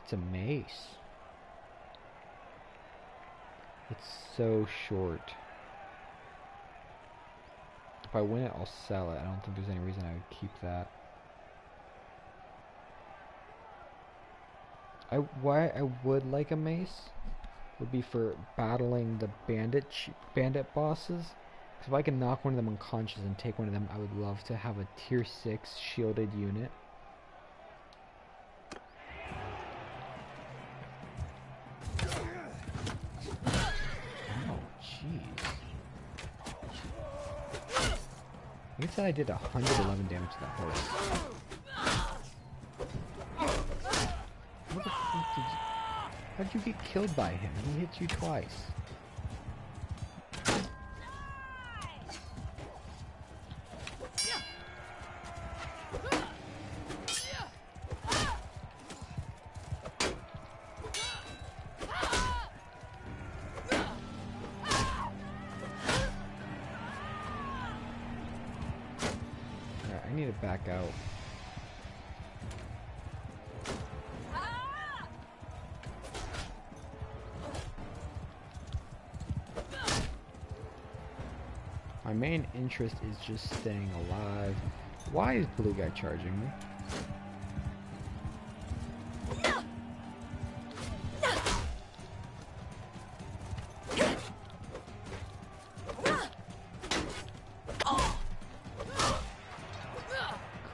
It's a mace. It's so short. If I win it, I'll sell it. I don't think there's any reason I would keep that. Why I would like a mace would be for battling the bandit bosses. Because if I can knock one of them unconscious and take one of them, I would love to have a tier 6 shielded unit. Oh, jeez. I guess I did 111 damage to that horse. What the fuck did you... How'd you get killed by him? He hit you twice. Alright, I need to back out. My main interest is just staying alive. Why is blue guy charging me?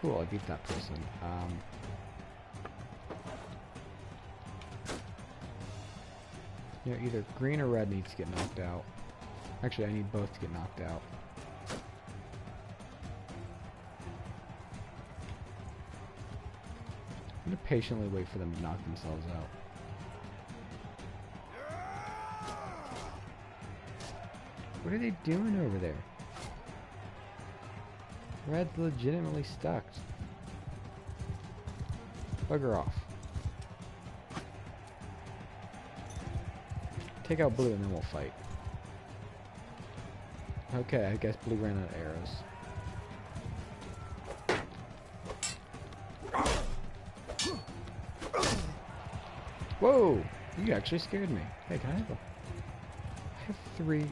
Cool, I beat that person. You know, either green or red needs to get knocked out. Actually, I need both to get knocked out. I'm gonna patiently wait for them to knock themselves out. What are they doing over there? Red's legitimately stuck. Bugger off. Take out blue and then we'll fight. Okay, I guess blue ran out of arrows. Whoa! You actually scared me. Hey, can I have a... I have 3...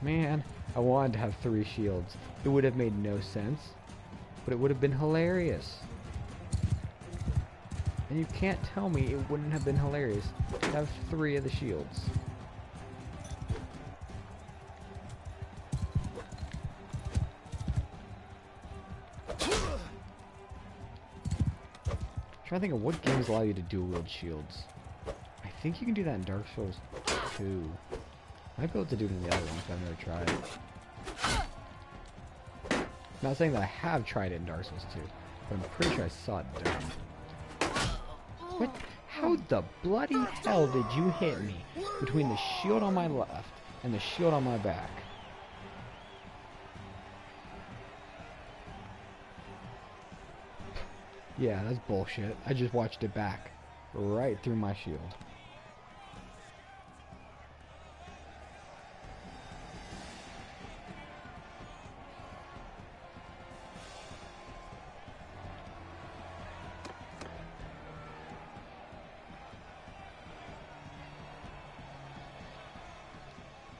Man, I wanted to have 3 shields. It would have made no sense, but it would have been hilarious. And you can't tell me it wouldn't have been hilarious to have 3 of the shields. I'm trying to think of what games allow you to dual wield shields. I think you can do that in Dark Souls 2. I might be able to do it in the other ones, but I've never tried. Not saying that I have tried it in Dark Souls 2, but I'm pretty sure I saw it done. What? How the bloody hell did you hit me between the shield on my left and the shield on my back? Yeah, that's bullshit. I just watched it back. Right through my shield.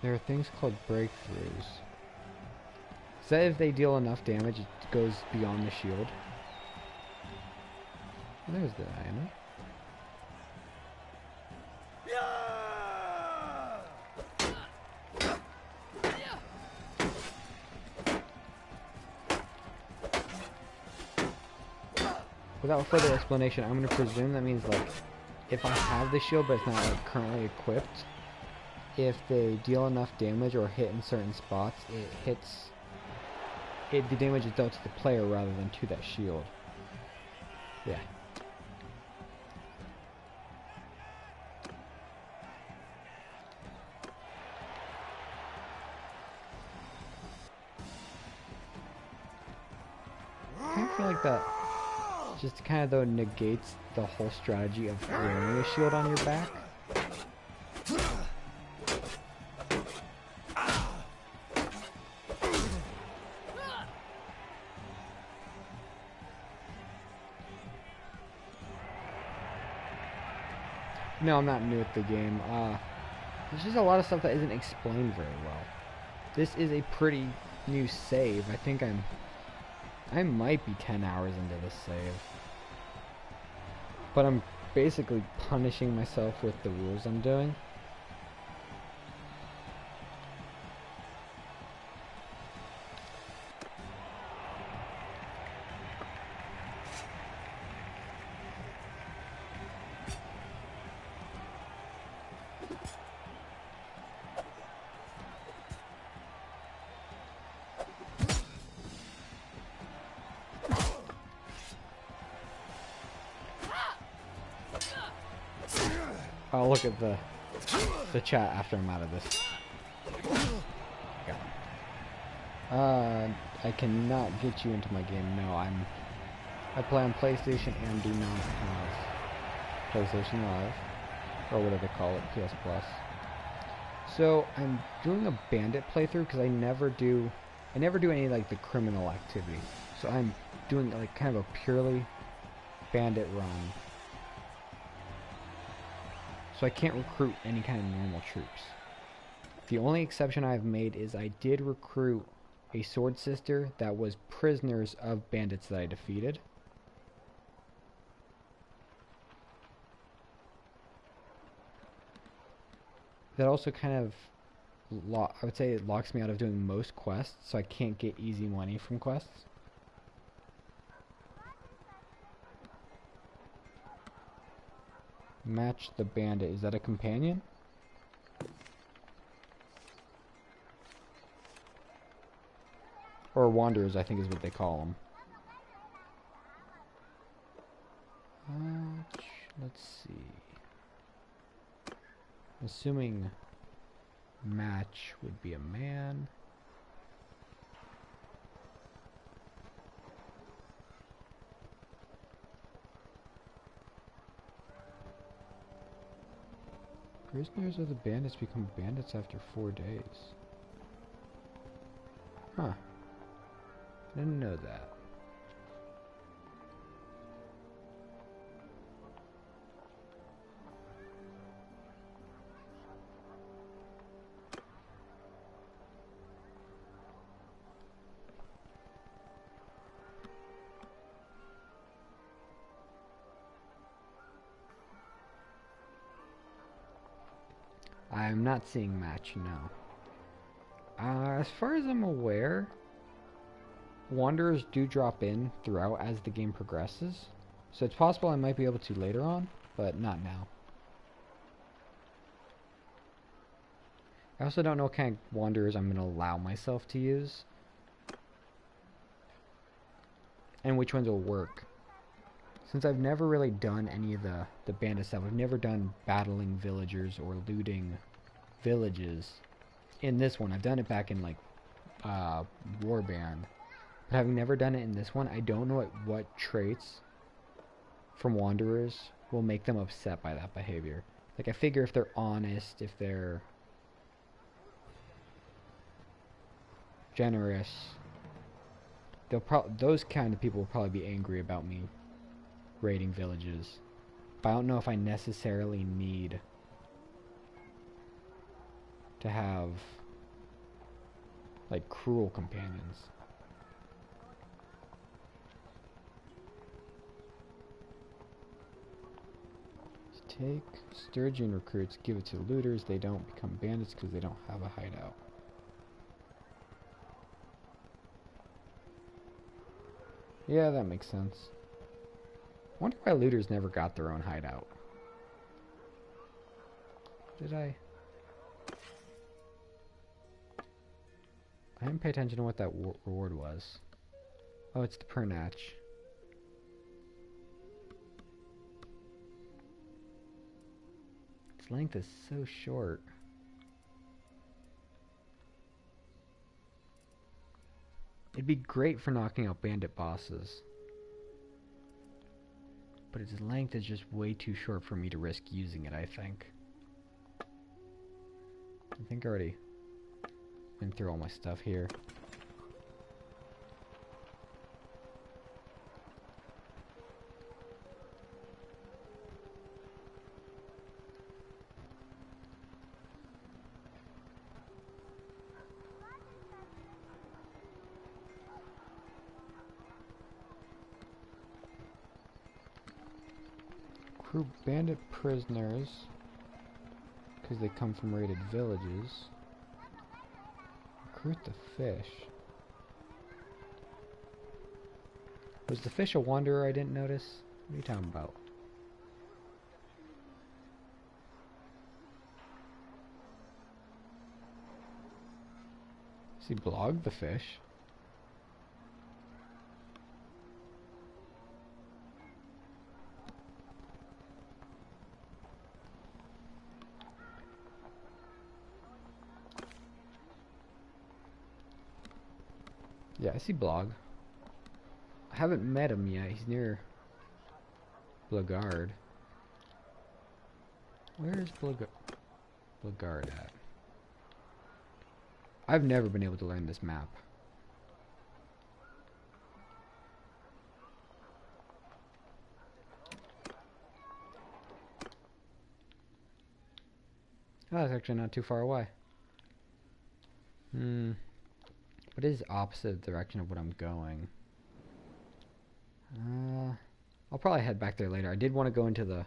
There are things called breakthroughs. Is that if they deal enough damage, it goes beyond the shield? Oh, there's the Diana. Without further explanation, I'm going to presume that means, like, if I have the shield but it's not, like, currently equipped, if they deal enough damage or hit in certain spots, the damage is dealt to the player rather than to that shield. Yeah. I kind of feel like that just kind of though negates the whole strategy of wearing a shield on your back. No, I'm not new at the game. There's just a lot of stuff that isn't explained very well. This is a pretty new save. I think I might be 10 hours into this save. But I'm basically punishing myself with the rules I'm doing. I'll look at the chat after I'm out of this. I cannot get you into my game. No, I play on PlayStation and do not have PlayStation Live, or whatever they call it, PS Plus. So I'm doing a bandit playthrough because I never do any like the criminal activity. So I'm doing like kind of a purely bandit run. So I can't recruit any kind of normal troops. The only exception I've made is I did recruit a sword sister that was prisoners of bandits that I defeated. That also kind of, I would say it locks me out of doing most quests, so I can't get easy money from quests. Match the bandit. Is that a companion? Or wanderers, I think is what they call them. Let's see. Assuming match would be a man. Prisoners of the bandits become bandits after 4 days. Huh. I didn't know that. I'm not seeing match, no. As far as I'm aware, Wanderers do drop in throughout as the game progresses. So it's possible I might be able to later on, but not now. I also don't know what kind of Wanderers I'm going to allow myself to use. And which ones will work. Since I've never really done any of the bandit stuff, I've never done battling villagers or looting villages. In this one, I've done it back in like Warband. But having never done it in this one, I don't know what traits from Wanderers will make them upset by that behavior. Like, I figure if they're honest, if they're generous, those kind of people will probably be angry about me raiding villages. But I don't know if I necessarily need to have like cruel companions. Take Sturgeon recruits, give it to looters. They don't become bandits because they don't have a hideout. Yeah, that makes sense. Wonder why looters never got their own hideout. Did I? I didn't pay attention to what that reward was. Oh, it's the Pernatch. Its length is so short. It'd be great for knocking out bandit bosses. But its length is just way too short for me to risk using it, I think. I think I already went through all my stuff here. Recruit bandit prisoners because they come from raided villages. Recruit the fish. Was the fish a wanderer I didn't notice? What are you talking about? Does he blog the fish? Yeah, I see Blog. I haven't met him yet. He's near Blagard. Where is Blagard at? I've never been able to learn this map. Oh, that's actually not too far away. What is opposite direction of what I'm going? I'll probably head back there later. I did want to go into the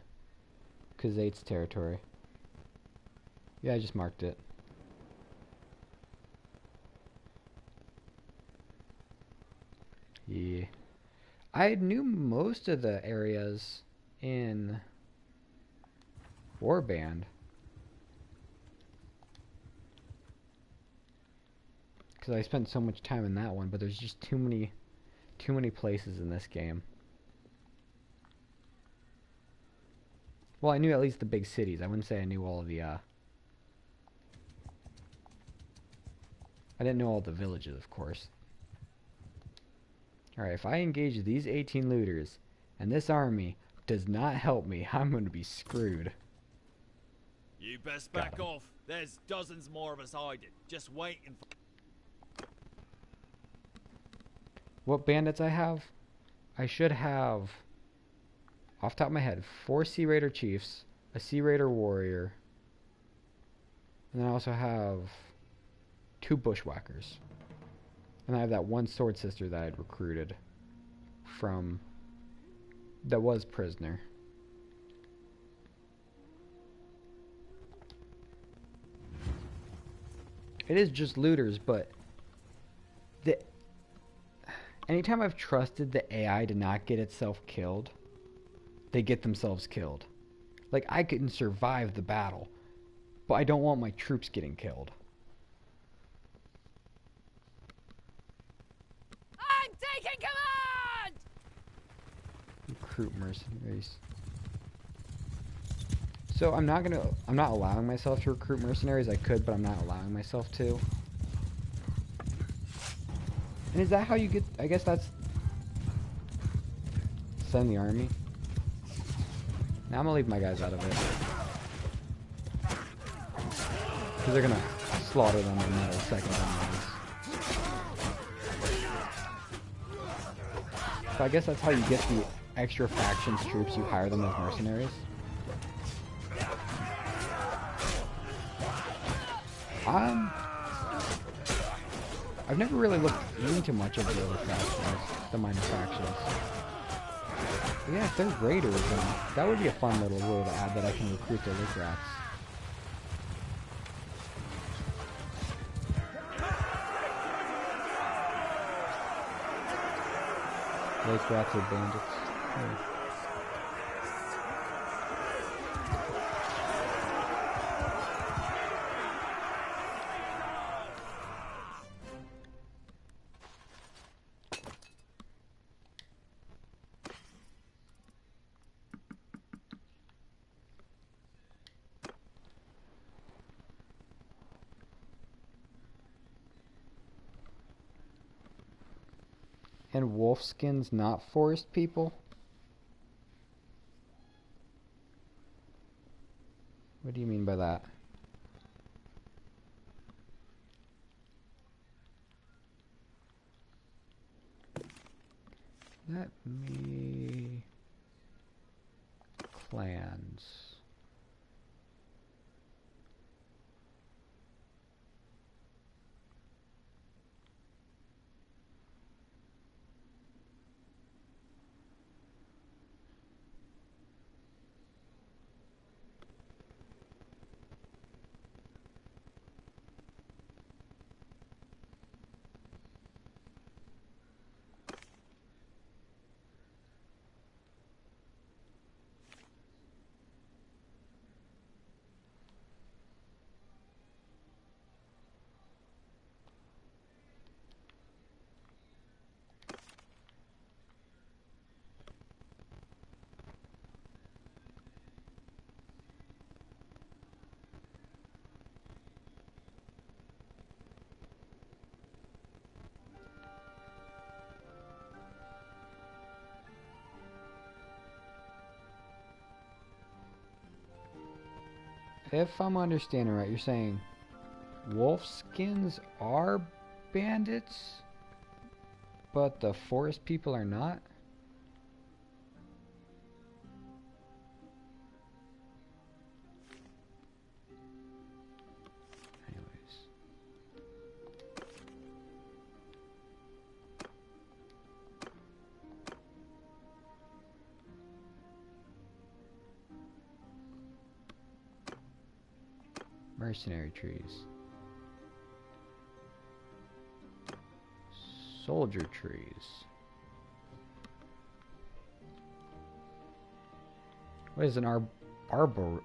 Khazait's territory. Yeah, I just marked it. Yeah. I knew most of the areas in Warband. Because I spent so much time in that one, but there's just too many places in this game. Well, I knew at least the big cities. I wouldn't say I knew all of the I didn't know all the villages, of course. Alright, if I engage these 18 looters, and this army does not help me, I'm going to be screwed. You best Got back him. off. There's dozens more of us hiding, just waiting for... What bandits I have? I should have, off the top of my head, 4 Sea Raider Chiefs, a Sea Raider Warrior, and then I also have 2 Bushwhackers. And I have that one Sword Sister that I'd recruited from, that was prisoner. It is just looters, but anytime I've trusted the AI to not get itself killed, they get themselves killed. Like, I can survive the battle, but I don't want my troops getting killed. I'm taking command! Recruit mercenaries. So I'm not allowing myself to recruit mercenaries. I could, but I'm not allowing myself to. And is that how you get, I guess that's send the army. Now I'm gonna leave my guys out of it. Because they're gonna slaughter them in a second anyways. So I guess that's how you get the extra factions troops, you hire them as mercenaries. I've never really looked into much of the other factions, the minor factions. But yeah, if they're raiders, then that would be a fun little rule to add, that I can recruit the lake rats. Lake rats are bandits. Yeah. And wolfskins not forest people? What do you mean by that? Let me... Clans. If I'm understanding right, you're saying wolfskins are bandits, but the forest people are not? Anyways. Mercenary trees. Soldier trees. What is an arboreal?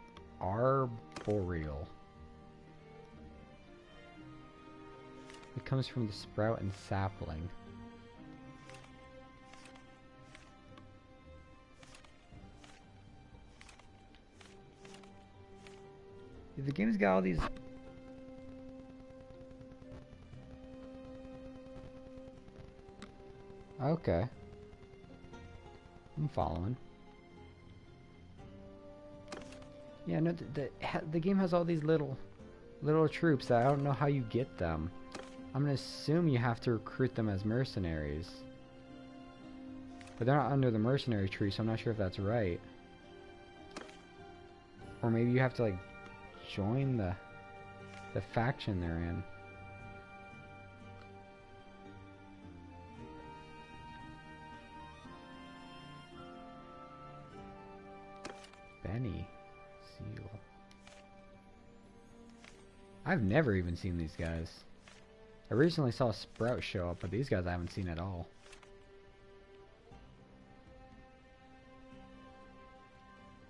It comes from the sprout and sapling. The game's got all these... Okay. I'm following. Yeah, no, the game has all these little troops that I don't know how you get them. I'm gonna assume you have to recruit them as mercenaries. But they're not under the mercenary tree, so I'm not sure if that's right. Or maybe you have to, like, join the faction they're in. Benny. Seal. I've never even seen these guys. I recently saw Sprout show up, but these guys I haven't seen at all.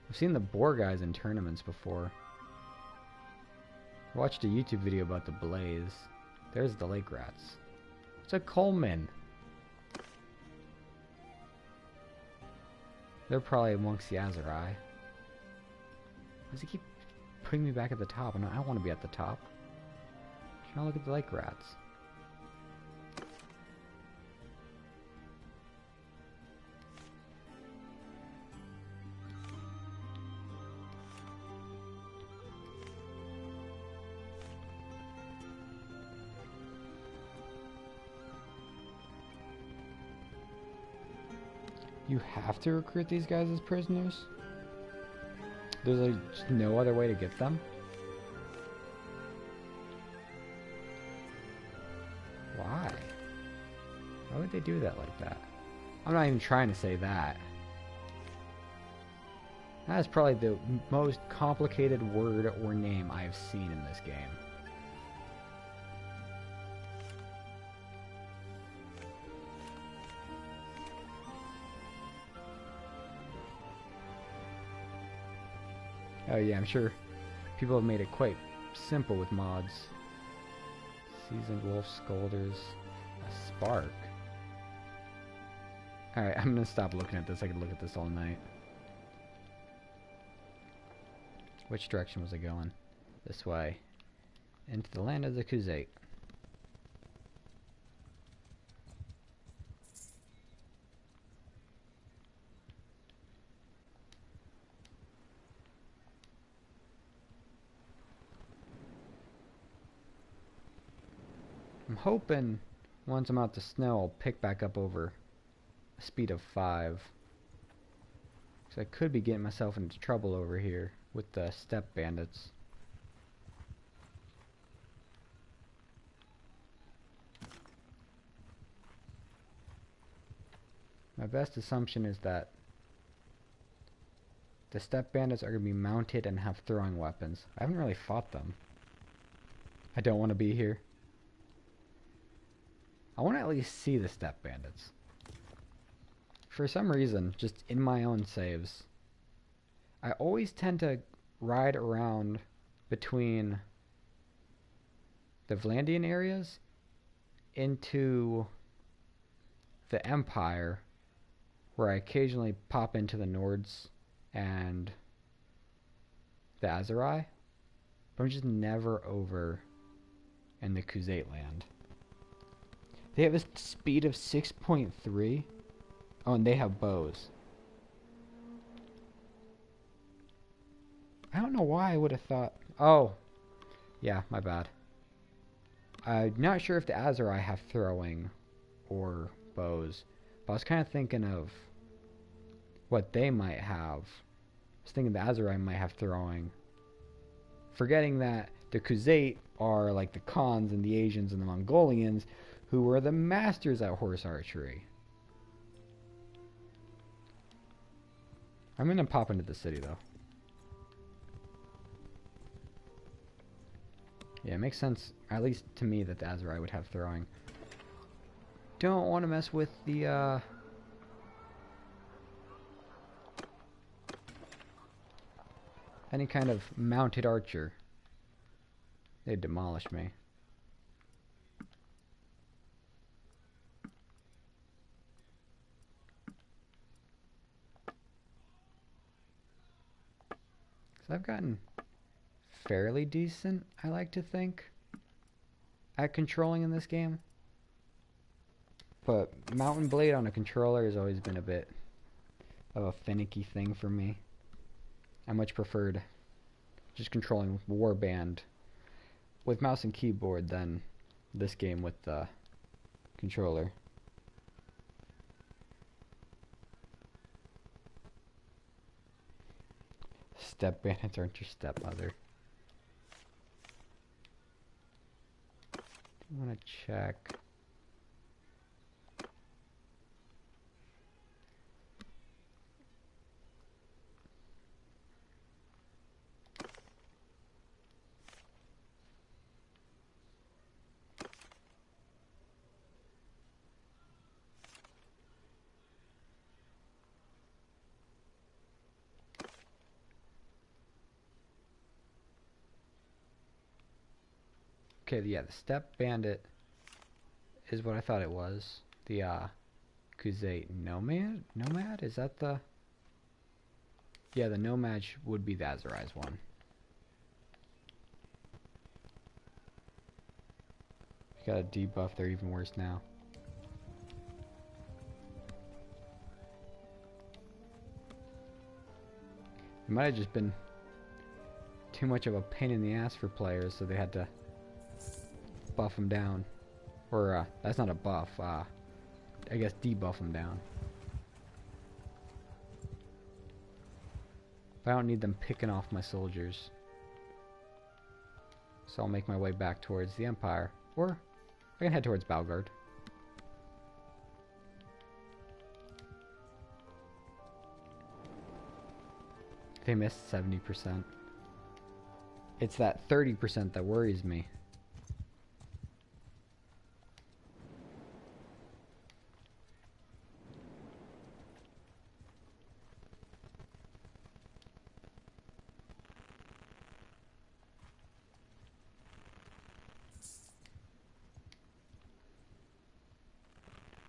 I've seen the boar guys in tournaments before. I watched a YouTube video about the blaze. There's the lake rats. It's a Coleman. They're probably amongst the Azari. Why does he keep putting me back at the top? I don't want to be at the top. I'm trying to look at the lake rats. You have to recruit these guys as prisoners? There's like just no other way to get them? Why? Why would they do that like that? I'm not even trying to say that. That is probably the most complicated word or name I've seen in this game. Oh yeah, I'm sure people have made it quite simple with mods. Seasoned wolf scolders. A spark. Alright, I'm gonna stop looking at this. I could look at this all night. Which direction was I going? This way. Into the land of the Khuzait. I'm hoping once I'm out the snow I'll pick back up over a speed of 5. Because I could be getting myself into trouble over here with the steppe bandits. My best assumption is that the steppe bandits are going to be mounted and have throwing weapons. I haven't really fought them. I don't want to be here. I want to at least see the steppe bandits. For some reason, just in my own saves, I always tend to ride around between the Vlandian areas into the Empire, where I occasionally pop into the Nords and the Azari, but I'm just never over in the Khuzait land. They have a speed of 6.3. Oh, and they have bows. I don't know why I would have thought... Oh. Yeah, my bad. I'm not sure if the Azari have throwing or bows. But I was kind of thinking of what they might have. I was thinking the Azari might have throwing. Forgetting that the Khuzait are like the Khans and the Asians and the Mongolians, who were the masters at horse archery. I'm gonna pop into the city though. Yeah, it makes sense, at least to me, that the Azari would have throwing. Don't want to mess with the any kind of mounted archer. They'd demolish me. So I've gotten fairly decent, I like to think, at controlling in this game. But Mountain Blade on a controller has always been a bit of a finicky thing for me. I much preferred just controlling Warband with mouse and keyboard than this game with the controller. Step bandits aren't your stepmother. I want to check. Okay, yeah, the Step Bandit is what I thought it was. The Kuzate Nomad? Nomad? Is that the... Yeah, the Nomad would be the Azari's one. Got a debuff, they're even worse now. It might have just been too much of a pain in the ass for players, so they had to buff them down. Or, that's not a buff, I guess debuff them down. But I don't need them picking off my soldiers. So I'll make my way back towards the Empire. Or, I can head towards Balgard. They missed 70%. It's that 30% that worries me.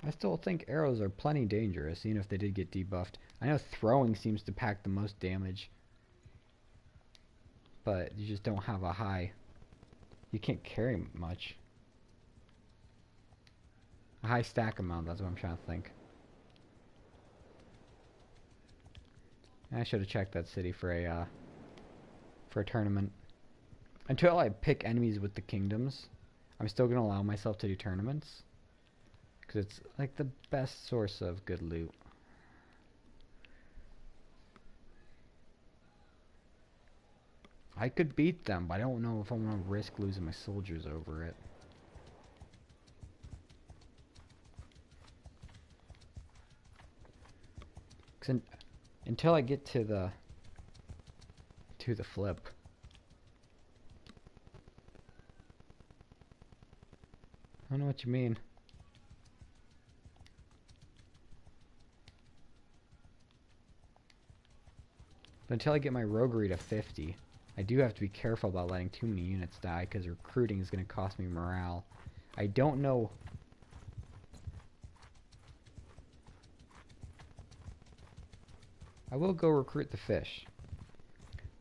I still think arrows are plenty dangerous, even if they did get debuffed. I know throwing seems to pack the most damage, but you just don't have a high... You can't carry much. A high stack amount, that's what I'm trying to think. I should have checked that city for a tournament. Until I pick enemies with the kingdoms, I'm still going to allow myself to do tournaments. Because it's like the best source of good loot. I could beat them, but I don't know if I want to risk losing my soldiers over it. Because until I get to the flip. I don't know what you mean. But until I get my roguery to 50, I do have to be careful about letting too many units die, because recruiting is going to cost me morale. I don't know... I will go recruit the fish.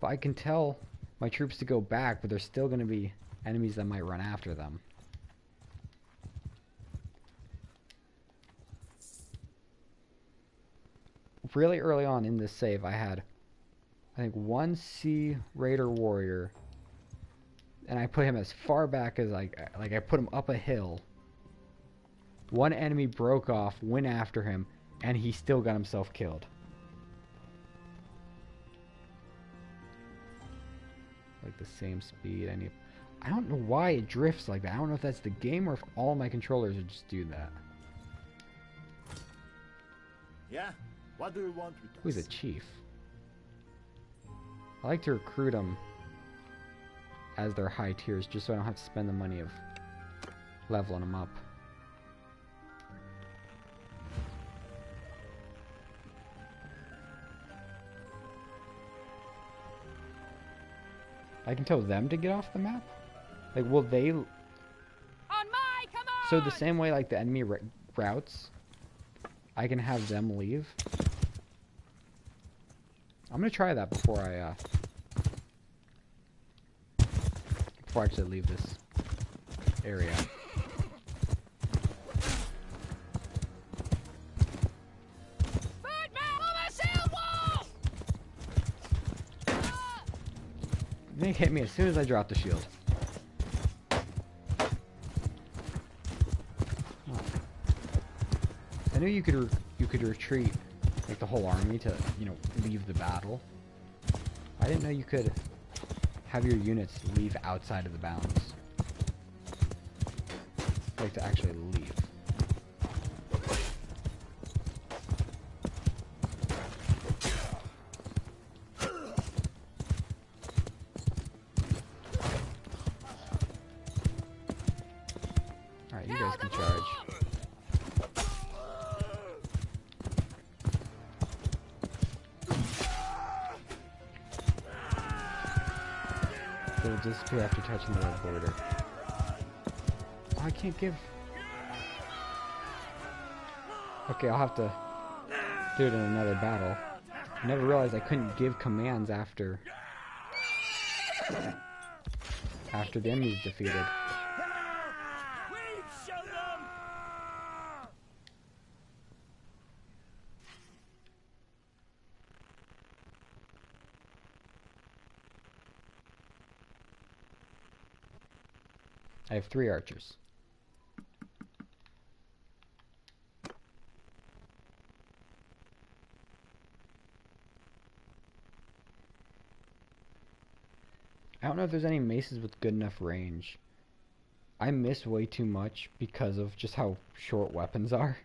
But I can tell my troops to go back, but there's still going to be enemies that might run after them. Really early on in this save, I had... I think one Sea Raider warrior, and I put him as far back as I put him up a hill. One enemy broke off, went after him, and he still got himself killed. Like the same speed. I don't know why it drifts like that. I don't know if that's the game or if all my controllers would just do that. Yeah? What do you want with us? Who's a chief? I like to recruit them as their high tiers, just so I don't have to spend the money of leveling them up. I can tell them to get off the map? Like, will they... On my command! So the same way like the enemy routes, I can have them leave? I'm gonna try that before I actually leave this area. Tank hit me as soon as I dropped the shield. Oh. I knew you could retreat like the whole army to, you know, leave the battle. I didn't know you could have your units leave outside of the bounds. Like to actually leave. Alright, you guys can charge. They'll disappear after touching the red border. Oh, I can't give... Okay, I'll have to do it in another battle. I never realized I couldn't give commands after the enemy's defeated. I have 3 archers. I don't know if there's any maces with good enough range. I miss way too much because of just how short weapons are.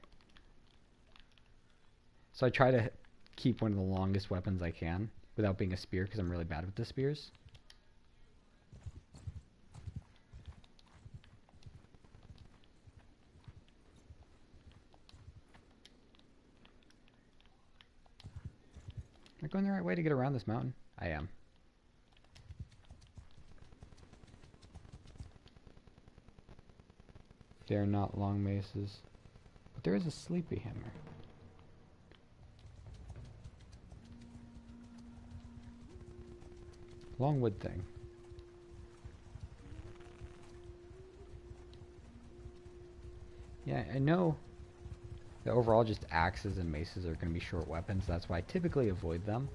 So I try to keep one of the longest weapons I can without being a spear because I'm really bad with the spears. Am I going the right way to get around this mountain? I am. They're not long maces. But there is a sleepy hammer. Long wood thing. Yeah, I know that overall just axes and maces are going to be short weapons. That's why I typically avoid them.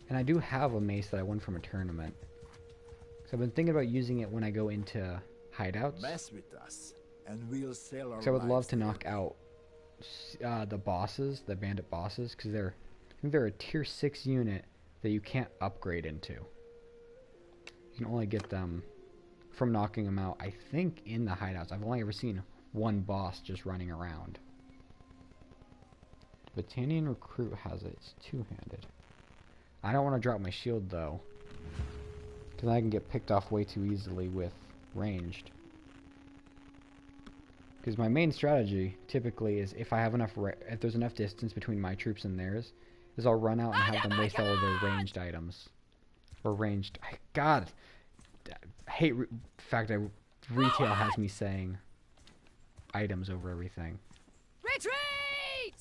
And I do have a mace that I won from a tournament. So I've been thinking about using it when I go into hideouts. Mess with us, and we'll sail our So I would love lives to knock together. out the bosses, the bandit bosses, because I think they're a tier 6 unit that you can't upgrade into. You can only get them from knocking them out, I think, in the hideouts. I've only ever seen one boss just running around. Battanian Recruit has it. It's two-handed. I don't want to drop my shield, though, because I can get picked off way too easily with ranged. Because my main strategy, typically, is if I have enough, if there's enough distance between my troops and theirs, is I'll run out and have them waste all of their ranged items. Or ranged... God! I hate the fact that retail has me saying items over everything. Retreat!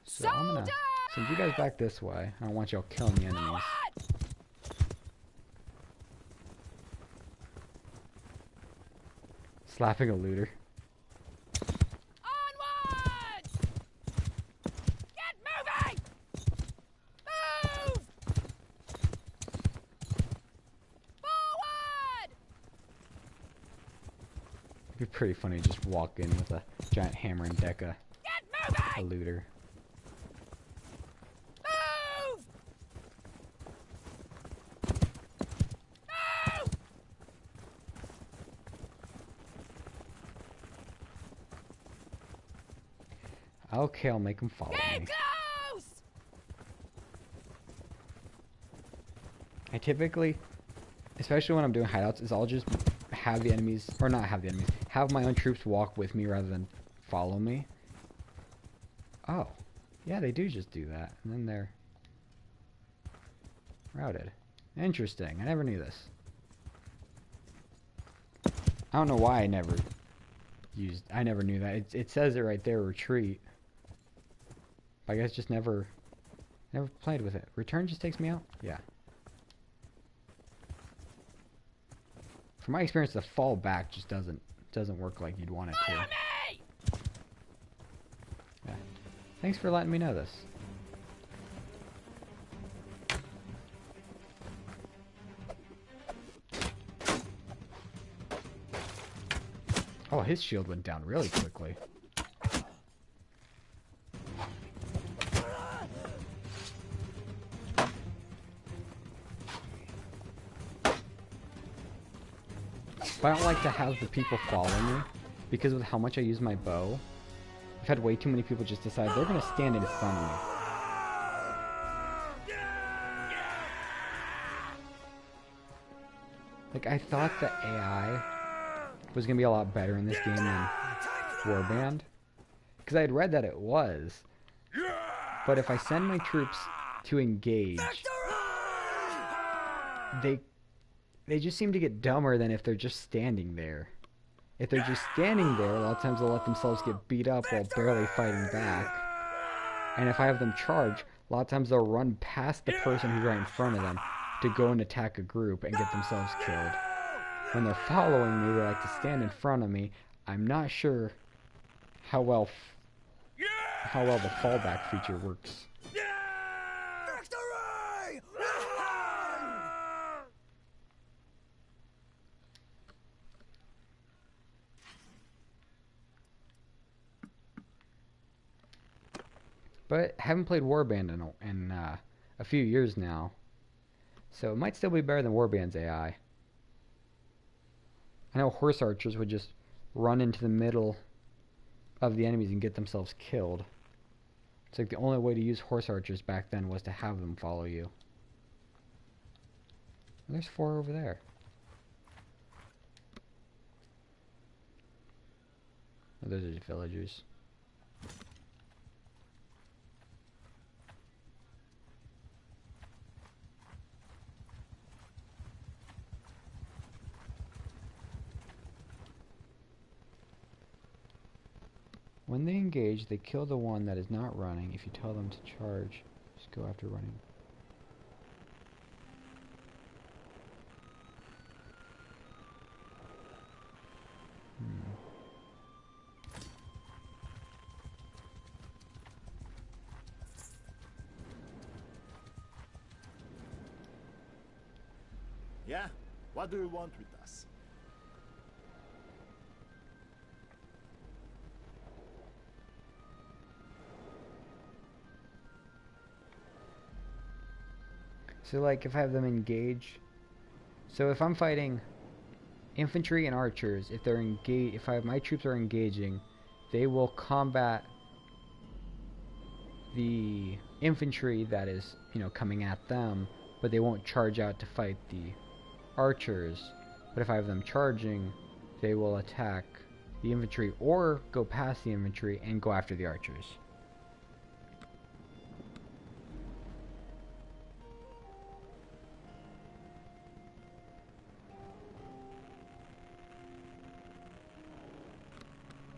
So I'm gonna send you guys back this way. I don't want y'all killing the enemies. Slapping a looter. Onward! Get moving! Move! Forward! It'd be pretty funny to just walk in with a giant hammer and deck a Get moving! looter. Move! Move! Okay, I'll make them follow Get me. close! I typically, especially when I'm doing hideouts, is I'll just have the enemies, or not have the enemies, have my own troops walk with me rather than follow me. Oh, yeah, they do just do that, and then they're routed. Interesting, I never knew this. I don't know why I never knew that. It says it right there, retreat. But I guess just never played with it. Return just takes me out? Yeah. From my experience, the fall back just doesn't doesn't work like you'd want it to. Follow me! Yeah. Thanks for letting me know this. Oh, his shield went down really quickly. But I don't like to have the people follow me, because with how much I use my bow, I've had way too many people just decide they're going to stand in front of me. Like, I thought the AI was going to be a lot better in this game than Warband, because I had read that it was. But if I send my troops to engage, they just seem to get dumber than if they're just standing there. If they're just standing there, a lot of times they'll let themselves get beat up while barely fighting back. And if I have them charge, a lot of times they'll run past the person who's right in front of them to go and attack a group and get themselves killed. When they're following me, they like to stand in front of me. I'm not sure how well the fallback feature works. But I haven't played Warband in a few years now, so it might still be better than Warband's AI. I know horse archers would just run into the middle of the enemies and get themselves killed. It's like the only way to use horse archers back then was to have them follow you. And there's 4 over there. Oh, those are just villagers. When they engage, they kill the one that is not running. If you tell them to charge, just go after running. Yeah? What do you want with us? So like if I have them engage, so if I'm fighting infantry and archers, if they're engaged, if my troops are engaging, they will combat the infantry that is, coming at them, but they won't charge out to fight the archers. But if I have them charging, they will attack the infantry or go past the infantry and go after the archers.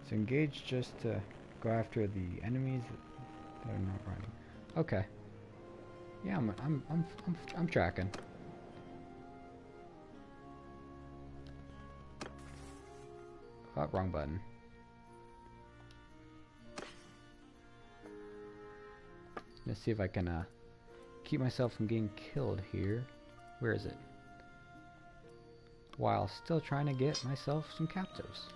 So engage just to go after the enemies that are not running. Okay. Yeah, I'm tracking. Oh, wrong button. Let's see if I can keep myself from getting killed here. Where is it? While still trying to get myself some captives.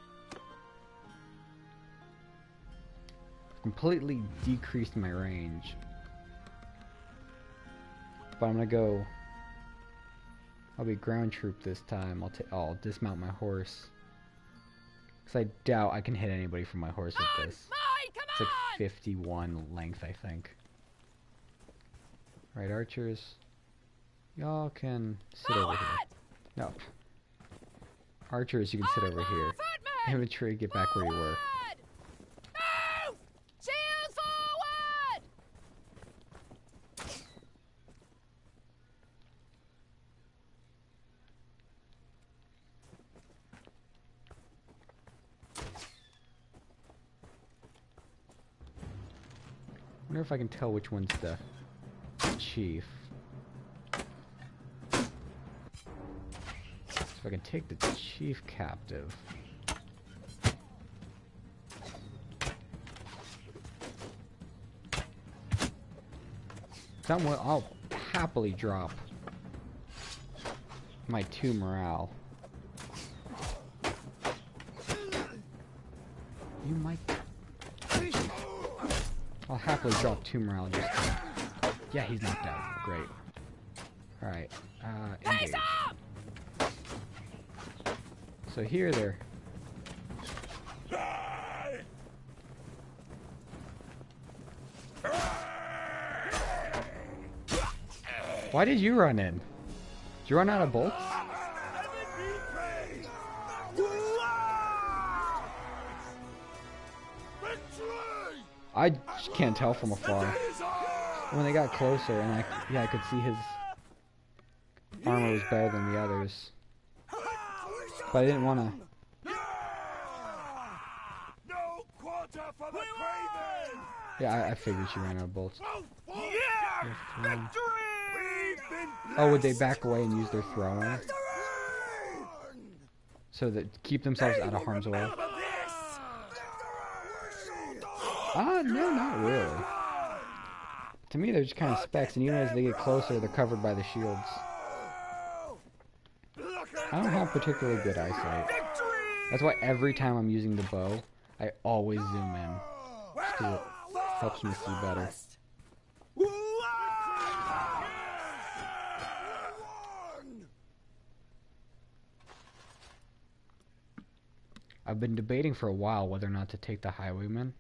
Completely decreased my range, but I'm gonna go. I'll be ground troop this time. I'll dismount my horse, because I doubt I can hit anybody from my horse with this. It's like 51 length, I think. Right, archers, y'all can sit over here. No, archers, you can sit over here. Infantry, get back where you were. I wonder if I can tell which one's the chief. So I can take the chief captive. Somewhat, I'll happily drop my 2 morale. You might. I'll happily drop 2 morale just to... Yeah, he's knocked out. Great. Alright, engage. So here they're... Why did you run in? Did you run out of bolts? I just can't tell from afar. When they got closer, and I could see his armor was better than the others. But I didn't want to. Yeah, I figured she ran out of bolts. Oh, would they back away and use their throwing? So that keep themselves out of harm's way? No, not really. To me, they're just kind of specs, and even as they get closer, they're covered by the shields. I don't have particularly good eyesight. That's why every time I'm using the bow, I always zoom in. Just 'cause it helps me see better. I've been debating for a while whether or not to take the highwayman.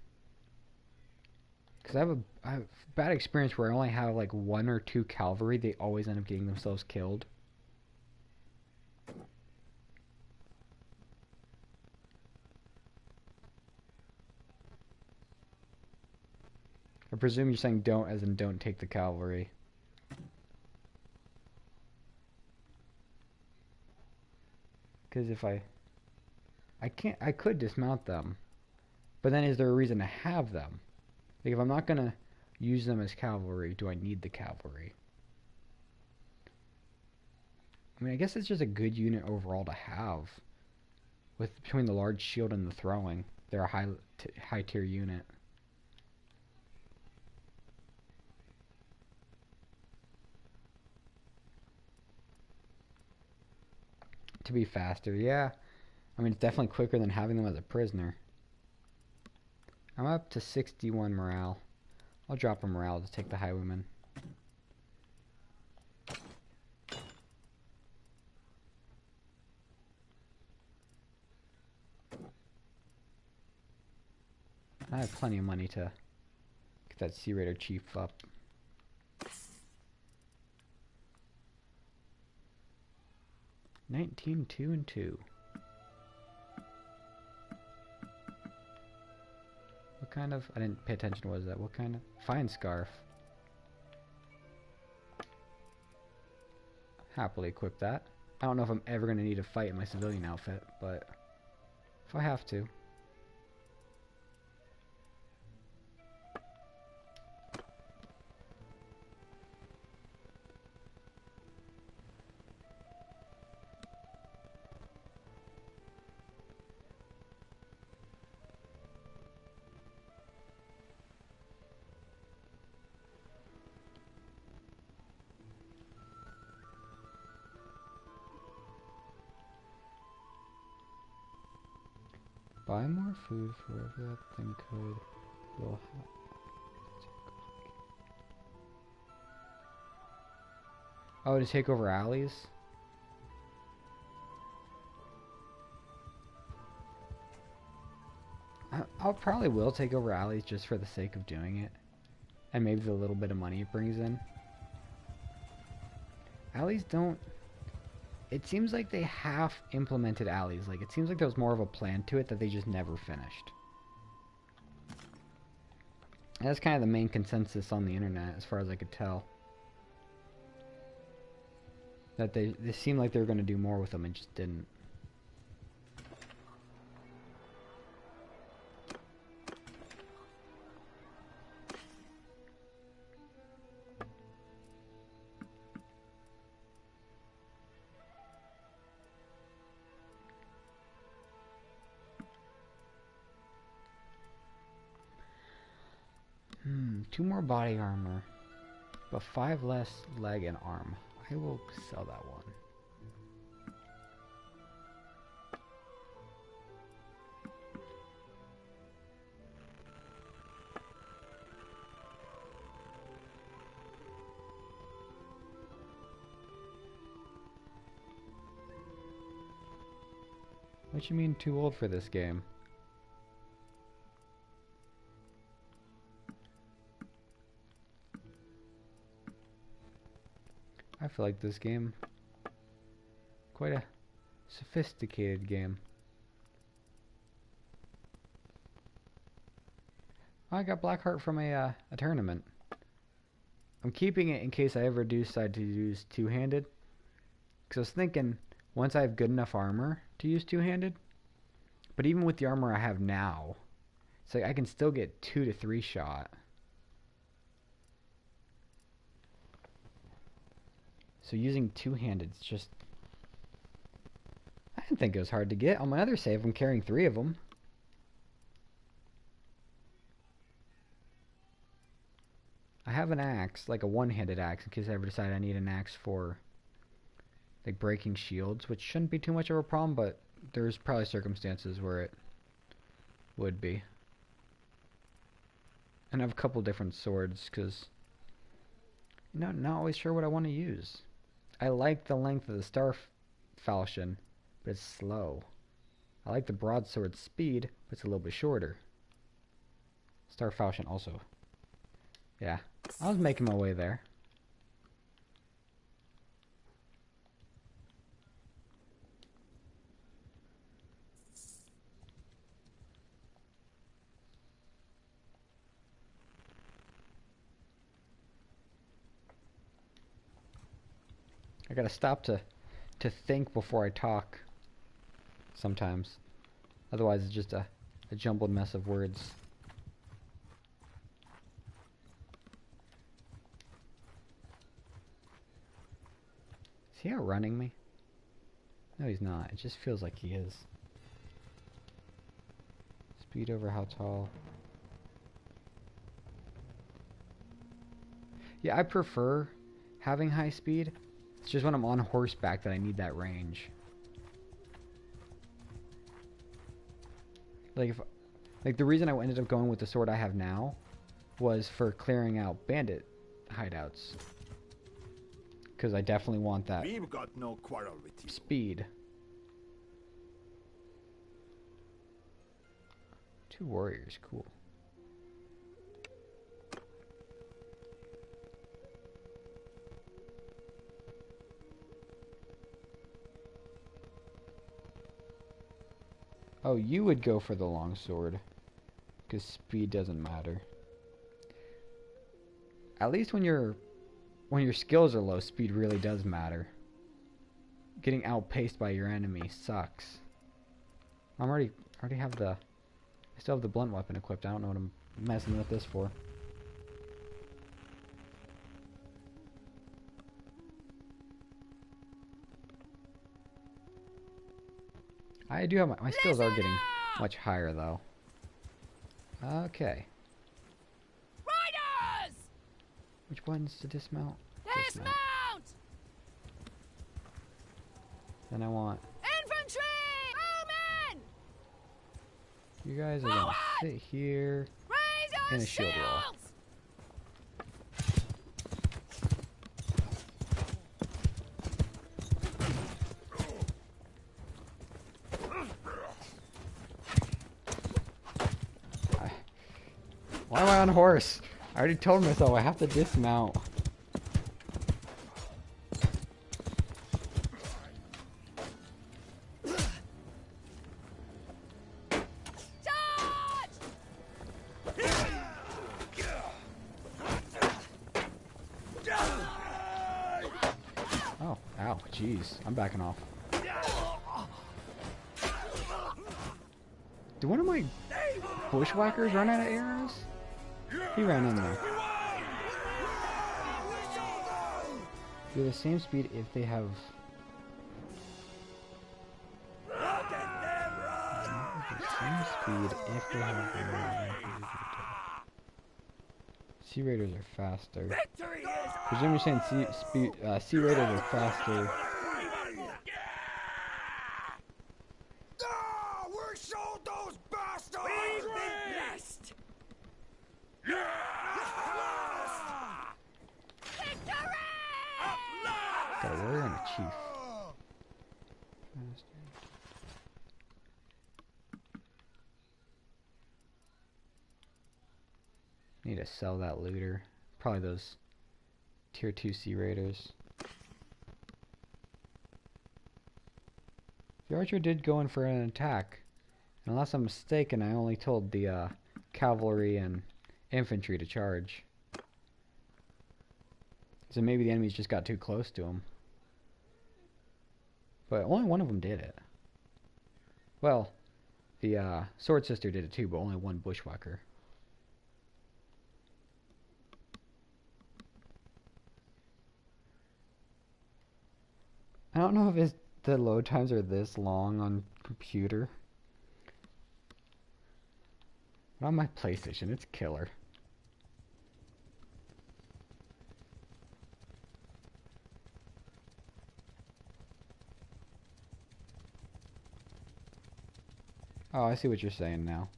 Because I have a bad experience where I only have like 1 or 2 cavalry. They always end up getting themselves killed. I presume you're saying don't as in don't take the cavalry. Because if I could dismount them. But then is there a reason to have them? Like if I'm not going to use them as cavalry, do I need the cavalry? I mean, I guess it's just a good unit overall to have. Between the large shield and the throwing, they're a high tier unit. To be faster, yeah. I mean, it's definitely quicker than having them as a prisoner. I'm up to 61 morale. I'll drop a morale to take the highwayman. I have plenty of money to get that Sea Raider chief up. $19, 2 and 2. What kind of... I didn't pay attention to what was that. What kind of... Fine scarf. Happily equip that. I don't know if I'm ever going to need to fight in my civilian outfit, but if I have to. Buy more food for whatever that thing could. Will oh, to take over alleys? I'll probably will take over alleys just for the sake of doing it. And maybe the little bit of money it brings in. Alleys don't... It seems like they half implemented alleys. Like, it seems like there was more of a plan to it that they just never finished. And that's kind of the main consensus on the internet, as far as I could tell. That they seemed like they were going to do more with them and just didn't. Two more body armor. but 5 less leg and arm. I will sell that one. What you mean too old for this game? I feel like this game quite a sophisticated game. Oh, I got Blackheart from a tournament. I'm keeping it in case I ever do decide to use two-handed. Because I was thinking, once I have good enough armor to use two-handed, but even with the armor I have now, it's like I can still get 2 to 3 shot. So using two-handed is just... I didn't think it was hard to get. On my other save, I'm carrying 3 of them. I have an axe, like a one-handed axe, in case I ever decide I need an axe for like breaking shields, which shouldn't be too much of a problem, but there's probably circumstances where it would be. And I have a couple different swords, because not always sure what I want to use. I like the length of the star falchion, but it's slow. I like the broadsword speed, but it's a little bit shorter. Star falchion also. Yeah, I was making my way there. I gotta stop to think before I talk sometimes. Otherwise it's just a jumbled mess of words. Is he outrunning me? No, he's not. It just feels like he is. Speed over how tall? Yeah, I prefer having high speed. It's just when I'm on horseback that I need that range. Like the reason I ended up going with the sword I have now was for clearing out bandit hideouts. Because I definitely want that We've got no quarrel with you. speed. 2 warriors, cool. Oh, you would go for the longsword, because speed doesn't matter. At least when your skills are low, speed really does matter. Getting outpaced by your enemy sucks. I already have the... I still have the blunt weapon equipped. I don't know what I'm messing with this for. I do have my skills are getting much higher though. Okay. Riders! Which buttons to dismount? Dismount! Then I want... Infantry! Bowmen! You guys are gonna sit here Raise your in a shield wall. shields! Why am I on a horse? I already told myself I have to dismount. Oh, ow, jeez. I'm backing off. Do one of my bushwhackers run out of arrows? He ran in there. You're the same speed if they have... The same speed if they have... Sea Raiders are faster. Victory is Presume you're saying Sea Raiders are faster. Ah, we sold those bastards! We've been blessed! Victory! Got a warrior and a chief. Need to sell that looter. Probably those tier 2 Sea Raiders. The archer did go in for an attack. Unless I'm mistaken, I only told the cavalry and infantry to charge. So maybe the enemies just got too close to him. But only one of them did it. Well, the sword sister did it too, but only one bushwhacker. I don't know if the load times are this long on computer. But on my PlayStation, it's killer. Oh, I see what you're saying now.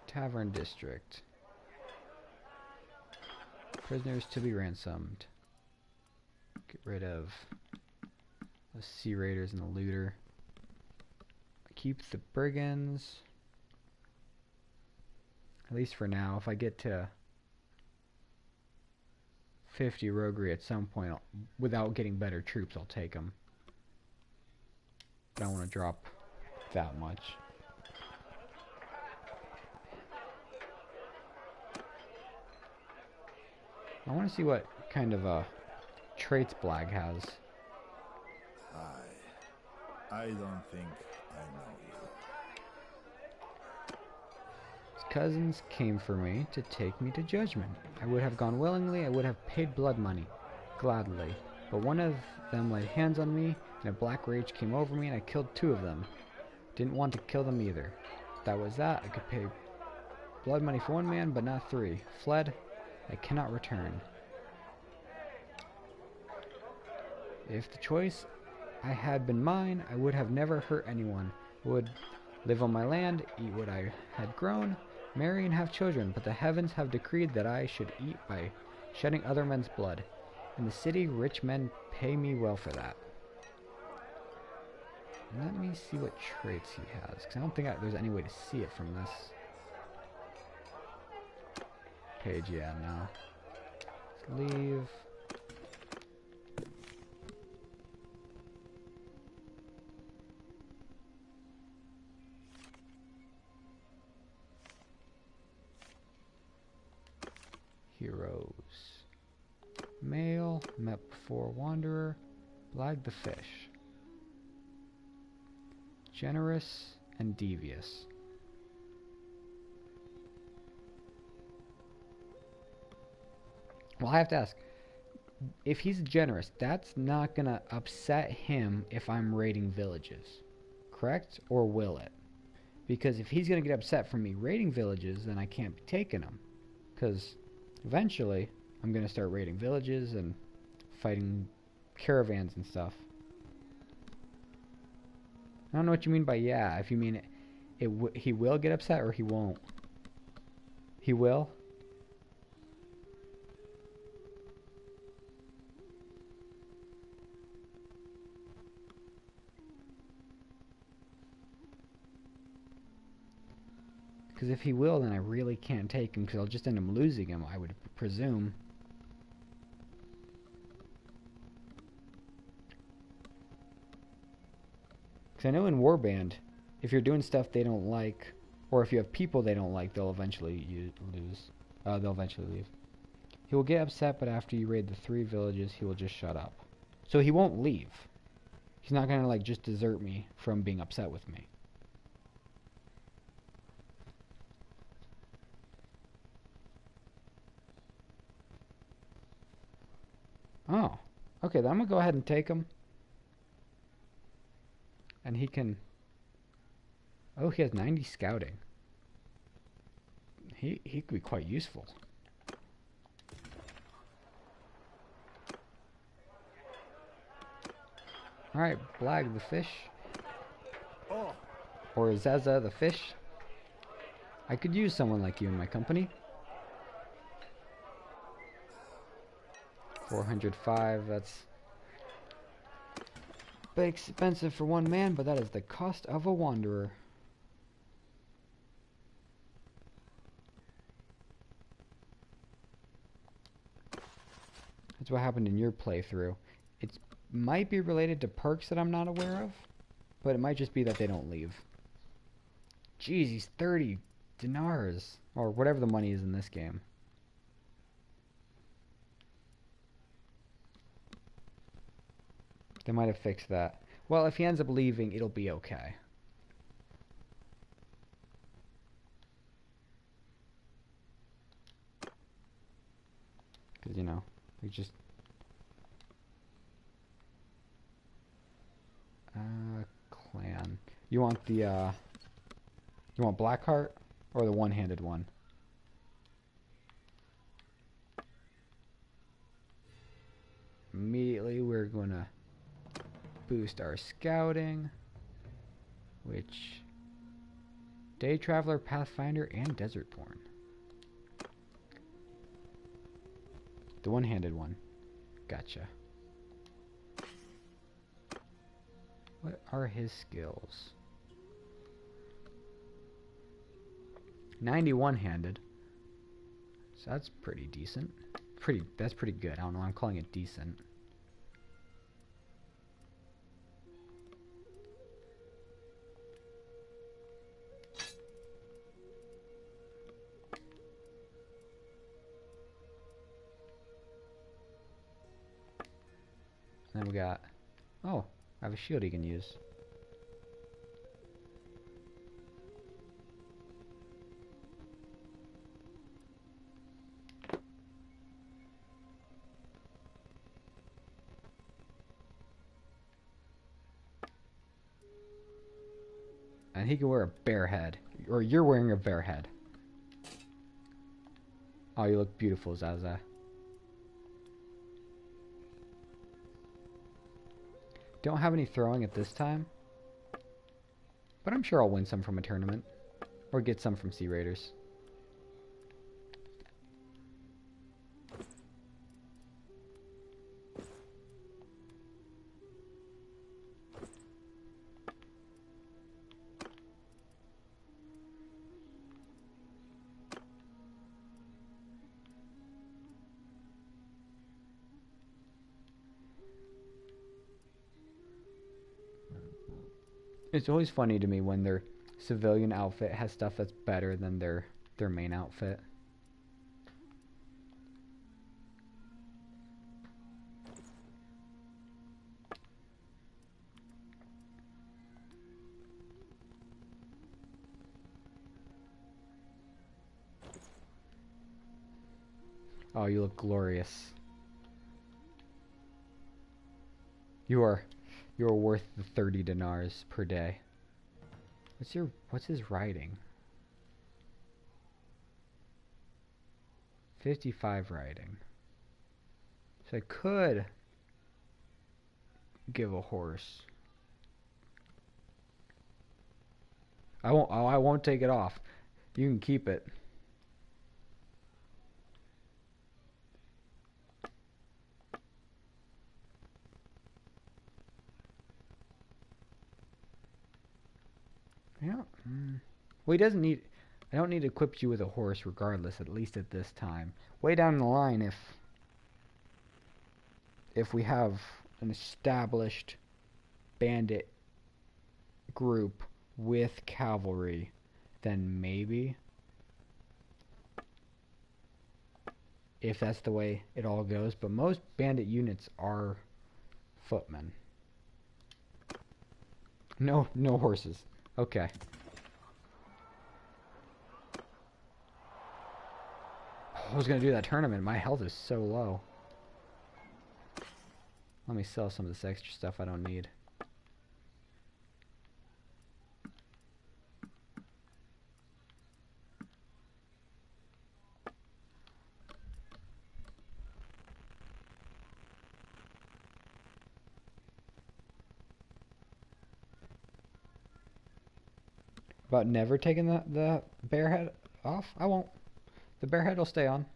Tavern District. Prisoners to be ransomed. Get rid of the Sea Raiders and the looter. Keep the brigands. At least for now. If I get to 50 roguery at some point, without getting better troops, I'll take them. But I don't want to drop that much. I want to see what kind of traits Blag has. I don't think I know you. His cousins came for me to take me to judgment. I would have gone willingly, I would have paid blood money, gladly. But one of them laid hands on me, and a black rage came over me, and I killed 2 of them. Didn't want to kill them either. That was that. I could pay blood money for 1 man, but not 3. Fled. I cannot return. If the choice I had been mine, I would have never hurt anyone. I would live on my land, eat what I had grown, marry and have children, but the heavens have decreed that I should eat by shedding other men's blood. In the city, rich men pay me well for that. Let me see what traits he has, because I don't think there's any way to see it from this page. Yeah, no. Let's leave. Heroes. Male, met before wanderer, Blag the fish. Generous and devious. Well, I have to ask, if he's generous, that's not gonna upset him if I'm raiding villages, correct? Or will it? Because if he's gonna get upset from me raiding villages, then I can't be taking him. Because eventually, I'm gonna start raiding villages and fighting caravans and stuff. I don't know what you mean by yeah. If you mean he will get upset or he won't. He will? Because if he will, then I really can't take him because I'll just end up losing him, I would presume. Because I know in Warband, if you're doing stuff they don't like, or if you have people they don't like, they'll eventually lose. They'll eventually leave. He will get upset, but after you raid the 3 villages, he will just shut up. So he won't leave. He's not gonna like just desert me from being upset with me. Oh. Okay, then I'm gonna go ahead and take him. And he can... Oh, he has 90 scouting. He could be quite useful. Alright, Blag the fish. Oh, Or Zaza the fish. I could use someone like you in my company. 405, that's a bit expensive for one man, but that is the cost of a wanderer. That's what happened in your playthrough. It might be related to perks that I'm not aware of, but it might just be that they don't leave. Jeez, he's 30 dinars, or whatever the money is in this game. They might have fixed that. Well, if he ends up leaving, it'll be okay. Because, you know, we just... clan. You want the, You want Blackheart? Or the one-handed one? Immediately, we're gonna boost our scouting, which Day Traveler, Pathfinder, and Desertborn. The one-handed one. Gotcha. What are his skills? 91-handed. So that's pretty decent. That's pretty good. I don't know, I'm calling it decent. And then we got... Oh, I have a shield he can use. And he can wear a bear head. Or you're wearing a bear head. Oh, you look beautiful, Zaza. Don't have any throwing at this time. But I'm sure I'll win some from a tournament. Or get some from Sea Raiders. It's always funny to me when their civilian outfit has stuff that's better than their main outfit. Oh, you look glorious. You are worth the 30 dinars per day. What's his riding? 55 riding. So I could give a horse. I won't take it off. You can keep it. Yeah. Well, he doesn't need... I don't need to equip you with a horse regardless, at least at this time. Way down the line, if we have an established bandit group with cavalry, then maybe. If that's the way it all goes. But most bandit units are footmen. No horses. Okay. I was gonna do that tournament. My health is so low. Let me sell some of this extra stuff I don't need. About never taking the bear head off? I won't. The bear head will stay on.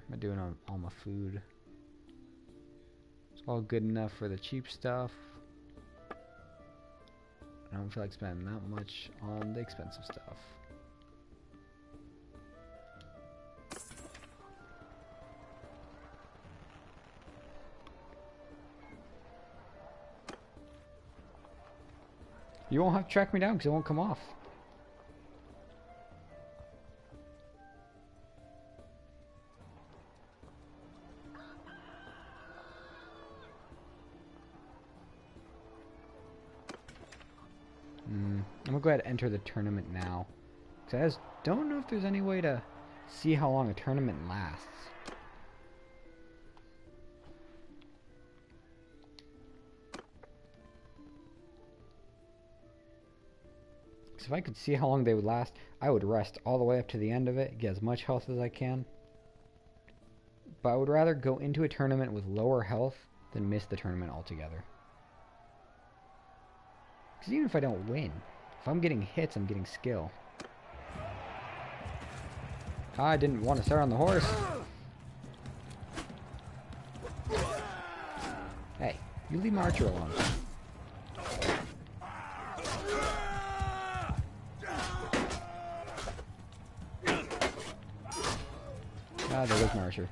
Am I doing all my food? It's all good enough for the cheap stuff. I don't feel like spending that much on the expensive stuff. You won't have to track me down because it won't come off. I'm gonna go ahead and enter the tournament now. Because I just don't know if there's any way to see how long a tournament lasts. If I could see how long they would last, I would rest all the way up to the end of it, get as much health as I can. But I would rather go into a tournament with lower health than miss the tournament altogether. Because even if I don't win, if I'm getting hits, I'm getting skill. I didn't want to start on the horse. Hey, you leave my archer alone. Ah, there goes my archer.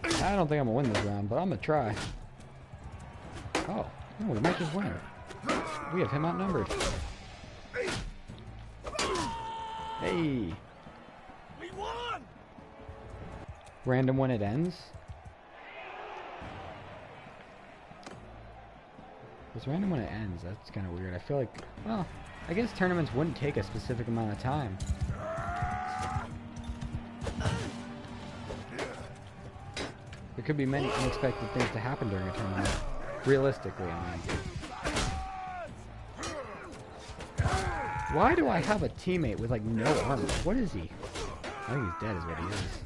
I don't think I'm gonna win this round, but I'm gonna try. Oh, we might just win. We have him outnumbered. Hey! We won! Random when it ends? It's random when it ends. That's kind of weird. I feel like, well, I guess tournaments wouldn't take a specific amount of time. There could be many unexpected things to happen during a tournament. Realistically, I mean. Why do I have a teammate with, like, no armor? What is he? I think he's dead is what he is.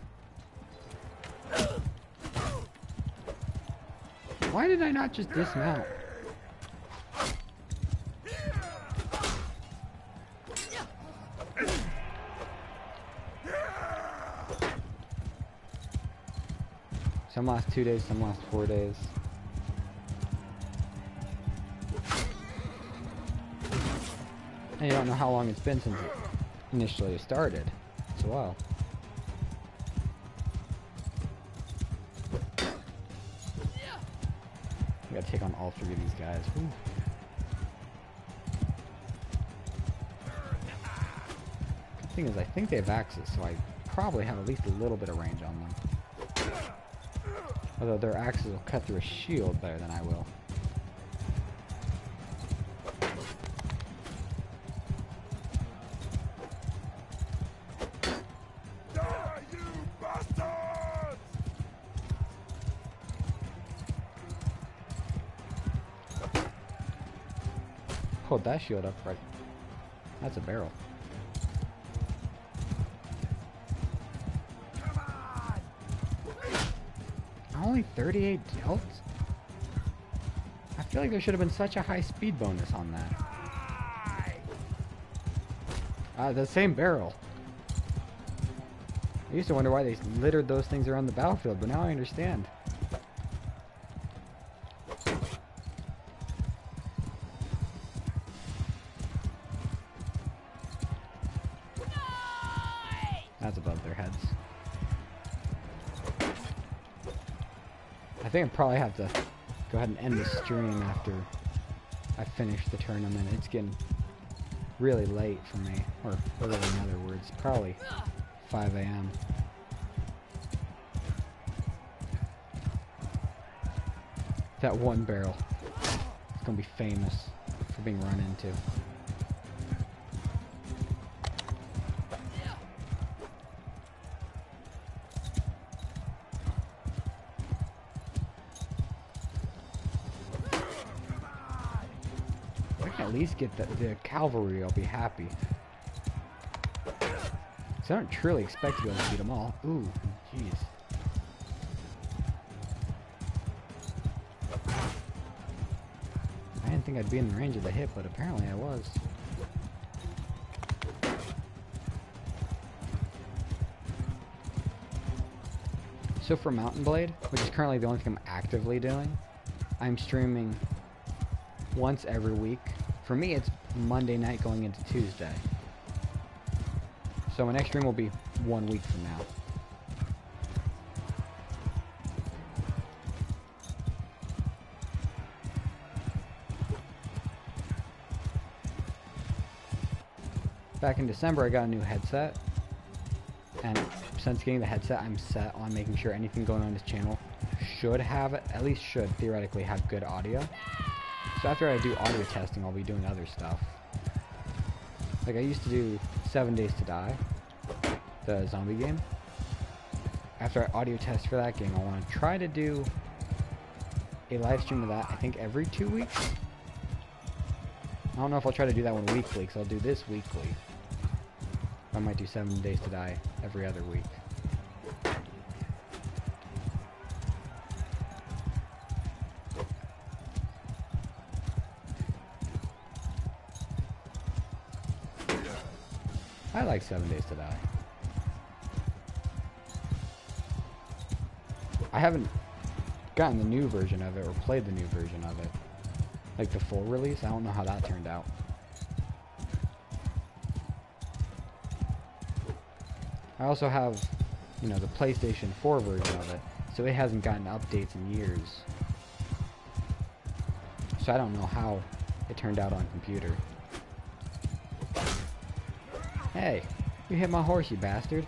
Why did I not just dismount? Some last 2 days, some last 4 days. And you don't know how long it's been since it initially started. It's a while. We gotta take on all 3 of these guys. Ooh. The thing is, I think they have axes, so I probably have at least a little bit of range on them. Although their axes will cut through a shield better than I will. Die, you bastards! Hold that shield up right. That's a barrel. Only 38 dealt? I feel like there should have been such a high speed bonus on that. The same barrel. I used to wonder why they littered those things around the battlefield, but now I understand. That's above their heads. I think I probably have to go ahead and end the stream after I finish the tournament. It's getting really late for me, or early in other words, probably 5 a.m. That one barrel is going to be famous for being run into. at least get the cavalry, I'll be happy. So I don't truly expect to be able to beat them all. Ooh, jeez. I didn't think I'd be in range of the hit, but apparently I was. So for Mountain Blade, which is currently the only thing I'm actively doing, I'm streaming once every week. For me, it's Monday night going into Tuesday. So my next stream will be 1 week from now. Back in December, I got a new headset. And since getting the headset, I'm set on making sure anything going on this channel should have, at least should, theoretically have good audio. So after I do audio testing, I'll be doing other stuff. Like I used to do 7 Days to Die, the zombie game. After I audio test for that game, I want to try to do a live stream of that, I think every 2 weeks. I don't know if I'll try to do that one weekly, because I'll do this weekly. I might do 7 Days to Die every other week. I like 7 Days to Die. I haven't gotten the new version of it or played the new version of it. Like the full release, I don't know how that turned out. I also have, you know, the PlayStation 4 version of it, so it hasn't gotten updates in years. So I don't know how it turned out on computer. Hey, you hit my horse, you bastard.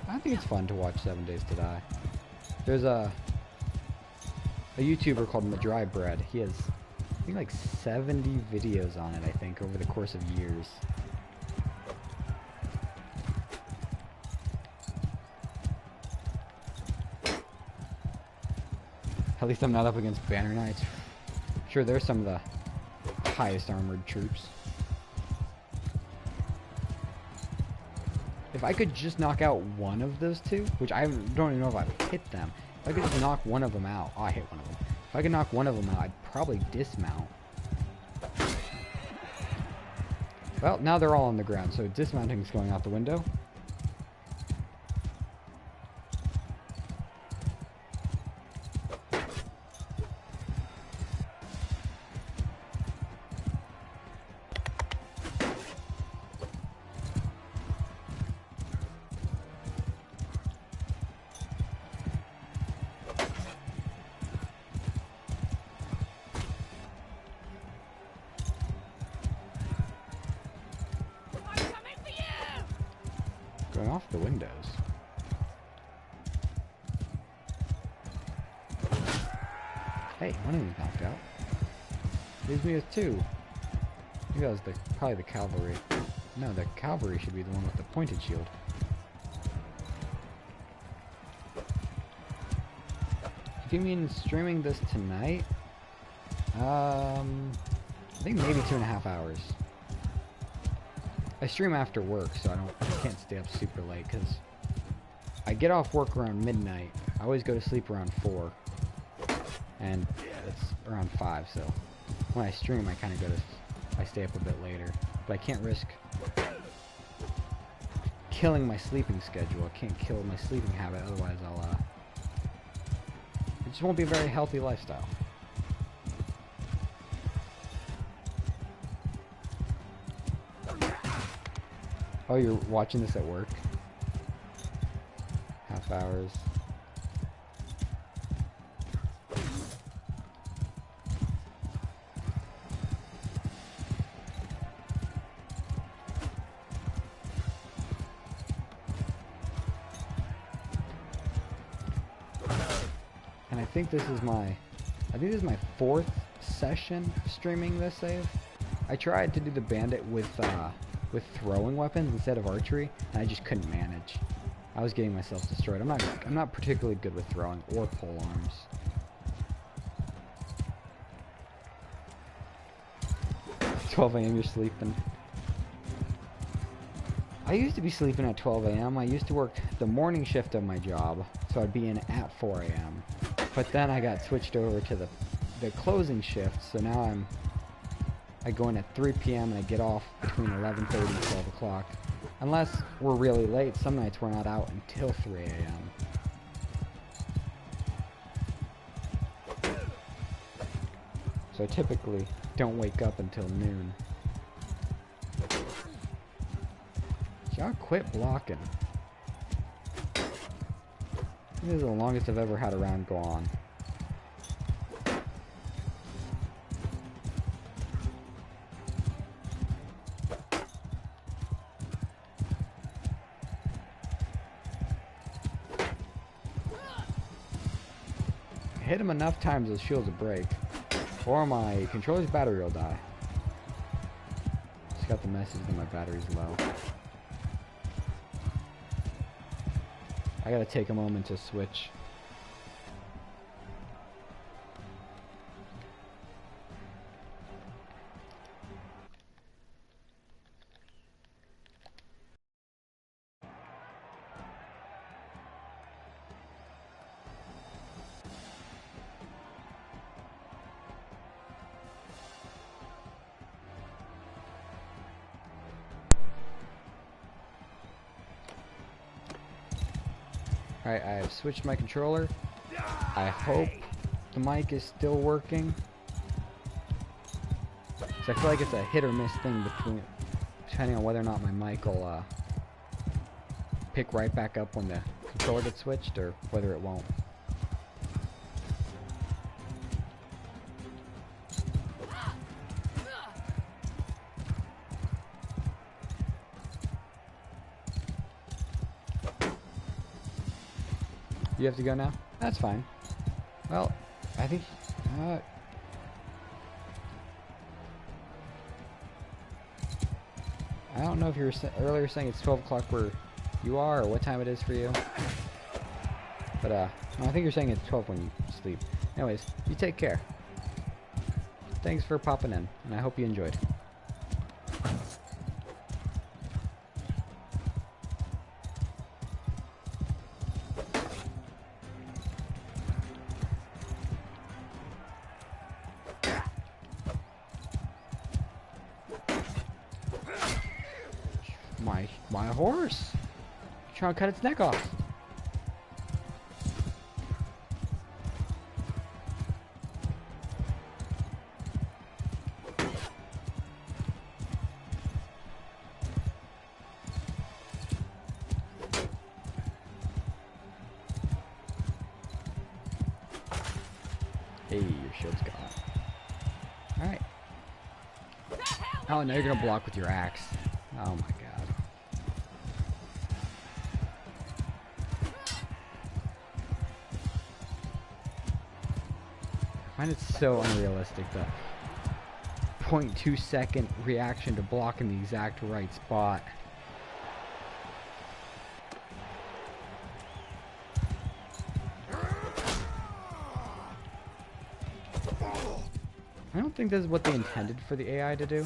I think it's fun to watch 7 Days to Die. There's a YouTuber called Madry Bread. He has, I think, like 70 videos on it, I think, over the course of years. At least I'm not up against Banner Knights. Sure, they're some of the highest armored troops. If I could just knock out one of those two, which I don't even know if I've hit them. If I could just knock one of them out. Oh, I hit one of them. If I could knock one of them out, I'd probably dismount. Well, now they're all on the ground, so dismounting is going out the window. Going off the windows. Hey, one of them's knocked out. Leaves me with two. Maybe that was probably the cavalry. No, the cavalry should be the one with the pointed shield. If you mean streaming this tonight, I think maybe 2.5 hours. I stream after work, so I can't stay up super late, because I get off work around midnight. I always go to sleep around 4, and it's around 5, so when I stream, I stay up a bit later. But I can't risk killing my sleeping schedule. I can't kill my sleeping habit, otherwise it just won't be a very healthy lifestyle. Oh, you're watching this at work? Half hours. And I think this is my fourth session streaming this save. I tried to do the bandit with throwing weapons instead of archery, and I just couldn't manage. I was getting myself destroyed. I'm not particularly good with throwing or pole arms. It's 12 a.m. You're sleeping. I used to be sleeping at 12 a.m. I used to work the morning shift of my job, so I'd be in at 4 a.m. But then I got switched over to the closing shift, so now I go in at 3 p.m. and I get off between 11:30 and 12 o'clock. Unless we're really late, some nights we're not out until 3 a.m. So I typically don't wake up until noon. Y'all quit blocking. This is the longest I've ever had a round go on. I hit him enough times those shields will break, or my controller's battery will die. Just got the message that my battery's low. I gotta take a moment to switch. Alright, I have switched my controller. I hope the mic is still working. So I feel like it's a hit or miss thing depending on whether or not my mic will pick right back up when the controller gets switched, or whether it won't. You have to go now? That's fine. Well, I think... I don't know if you were earlier saying it's 12 o'clock where you are, or what time it is for you. But, no, I think you're saying it's 12 when you sleep. Anyways, you take care. Thanks for popping in, and I hope you enjoyed. My horse! Trying to cut its neck off. Hey, your shield's gone. Alright. Oh, now you're gonna block with your axe. Oh my god. I find it so unrealistic, the 0.2 second reaction to block in the exact right spot. I don't think this is what they intended for the AI to do.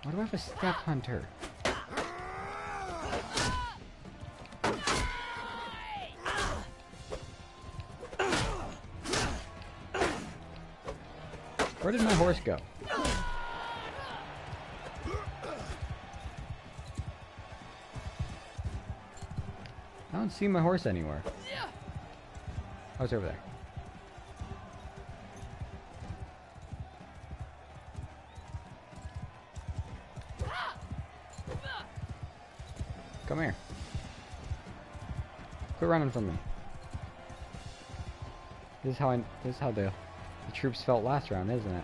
Why do I have a step hunter? Where did my horse go? I don't see my horse anywhere. Oh, it's over there. Come here. Quit running from me. This is how the troops felt last round, isn't it?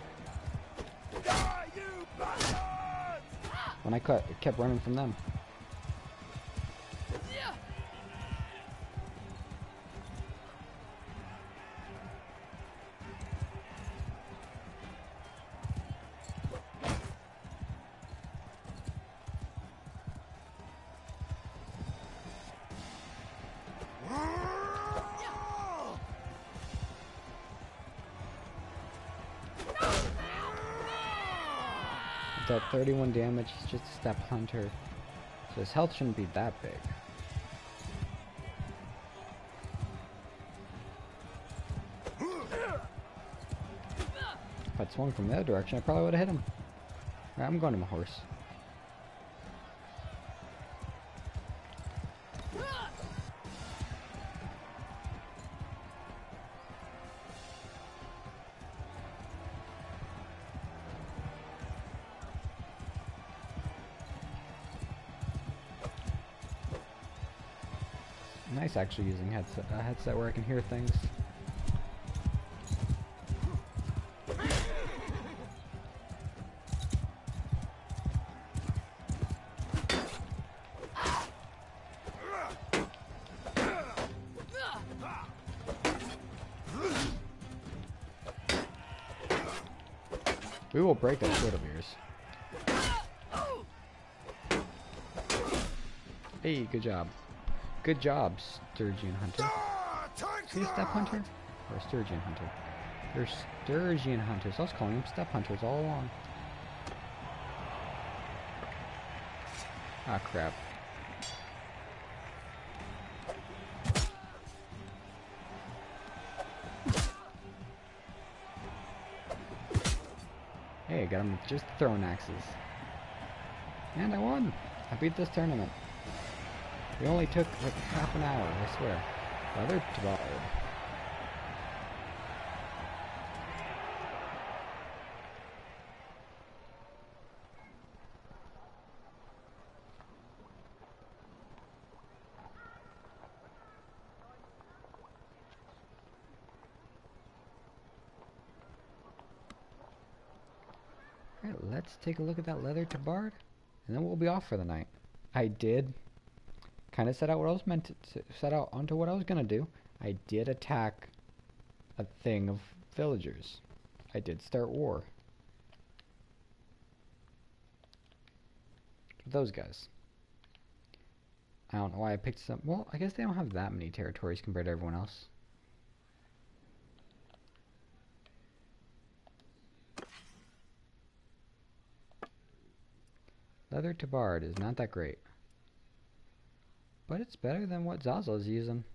When I kept running from them. dealt 31 damage. He's just a step hunter. So his health shouldn't be that big. If I'd swung from the other direction, I probably would have hit him. Alright, I'm going to my horse. Nice actually using a headset where I can hear things. We will break that sword of yours. Hey, good job. Good job, Sturgeon Hunter. Is he a step hunter? Or a Sturgeon Hunter? They're Sturgeon Hunters. I was calling them step hunters all along. Ah, crap. Hey, I got him with just throwing axes. And I won! I beat this tournament. It only took like half an hour, I swear. Leather to bard. Alright, let's take a look at that leather to bard, and then we'll be off for the night. I did kind of set out what I was meant to set out onto what I was gonna do. I did attack a thing of villagers. I did start war with those guys. I don't know why I picked some. Well, I guess they don't have that many territories compared to everyone else. Leather to bard is not that great. But it's better than what Zaza's using.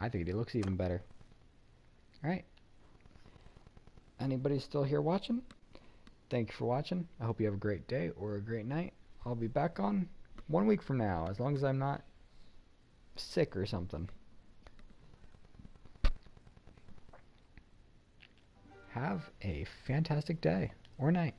I think it looks even better. Alright. Anybody still here watching? Thank you for watching. I hope you have a great day or a great night. I'll be back on 1 week from now, as long as I'm not sick or something. Have a fantastic day or night.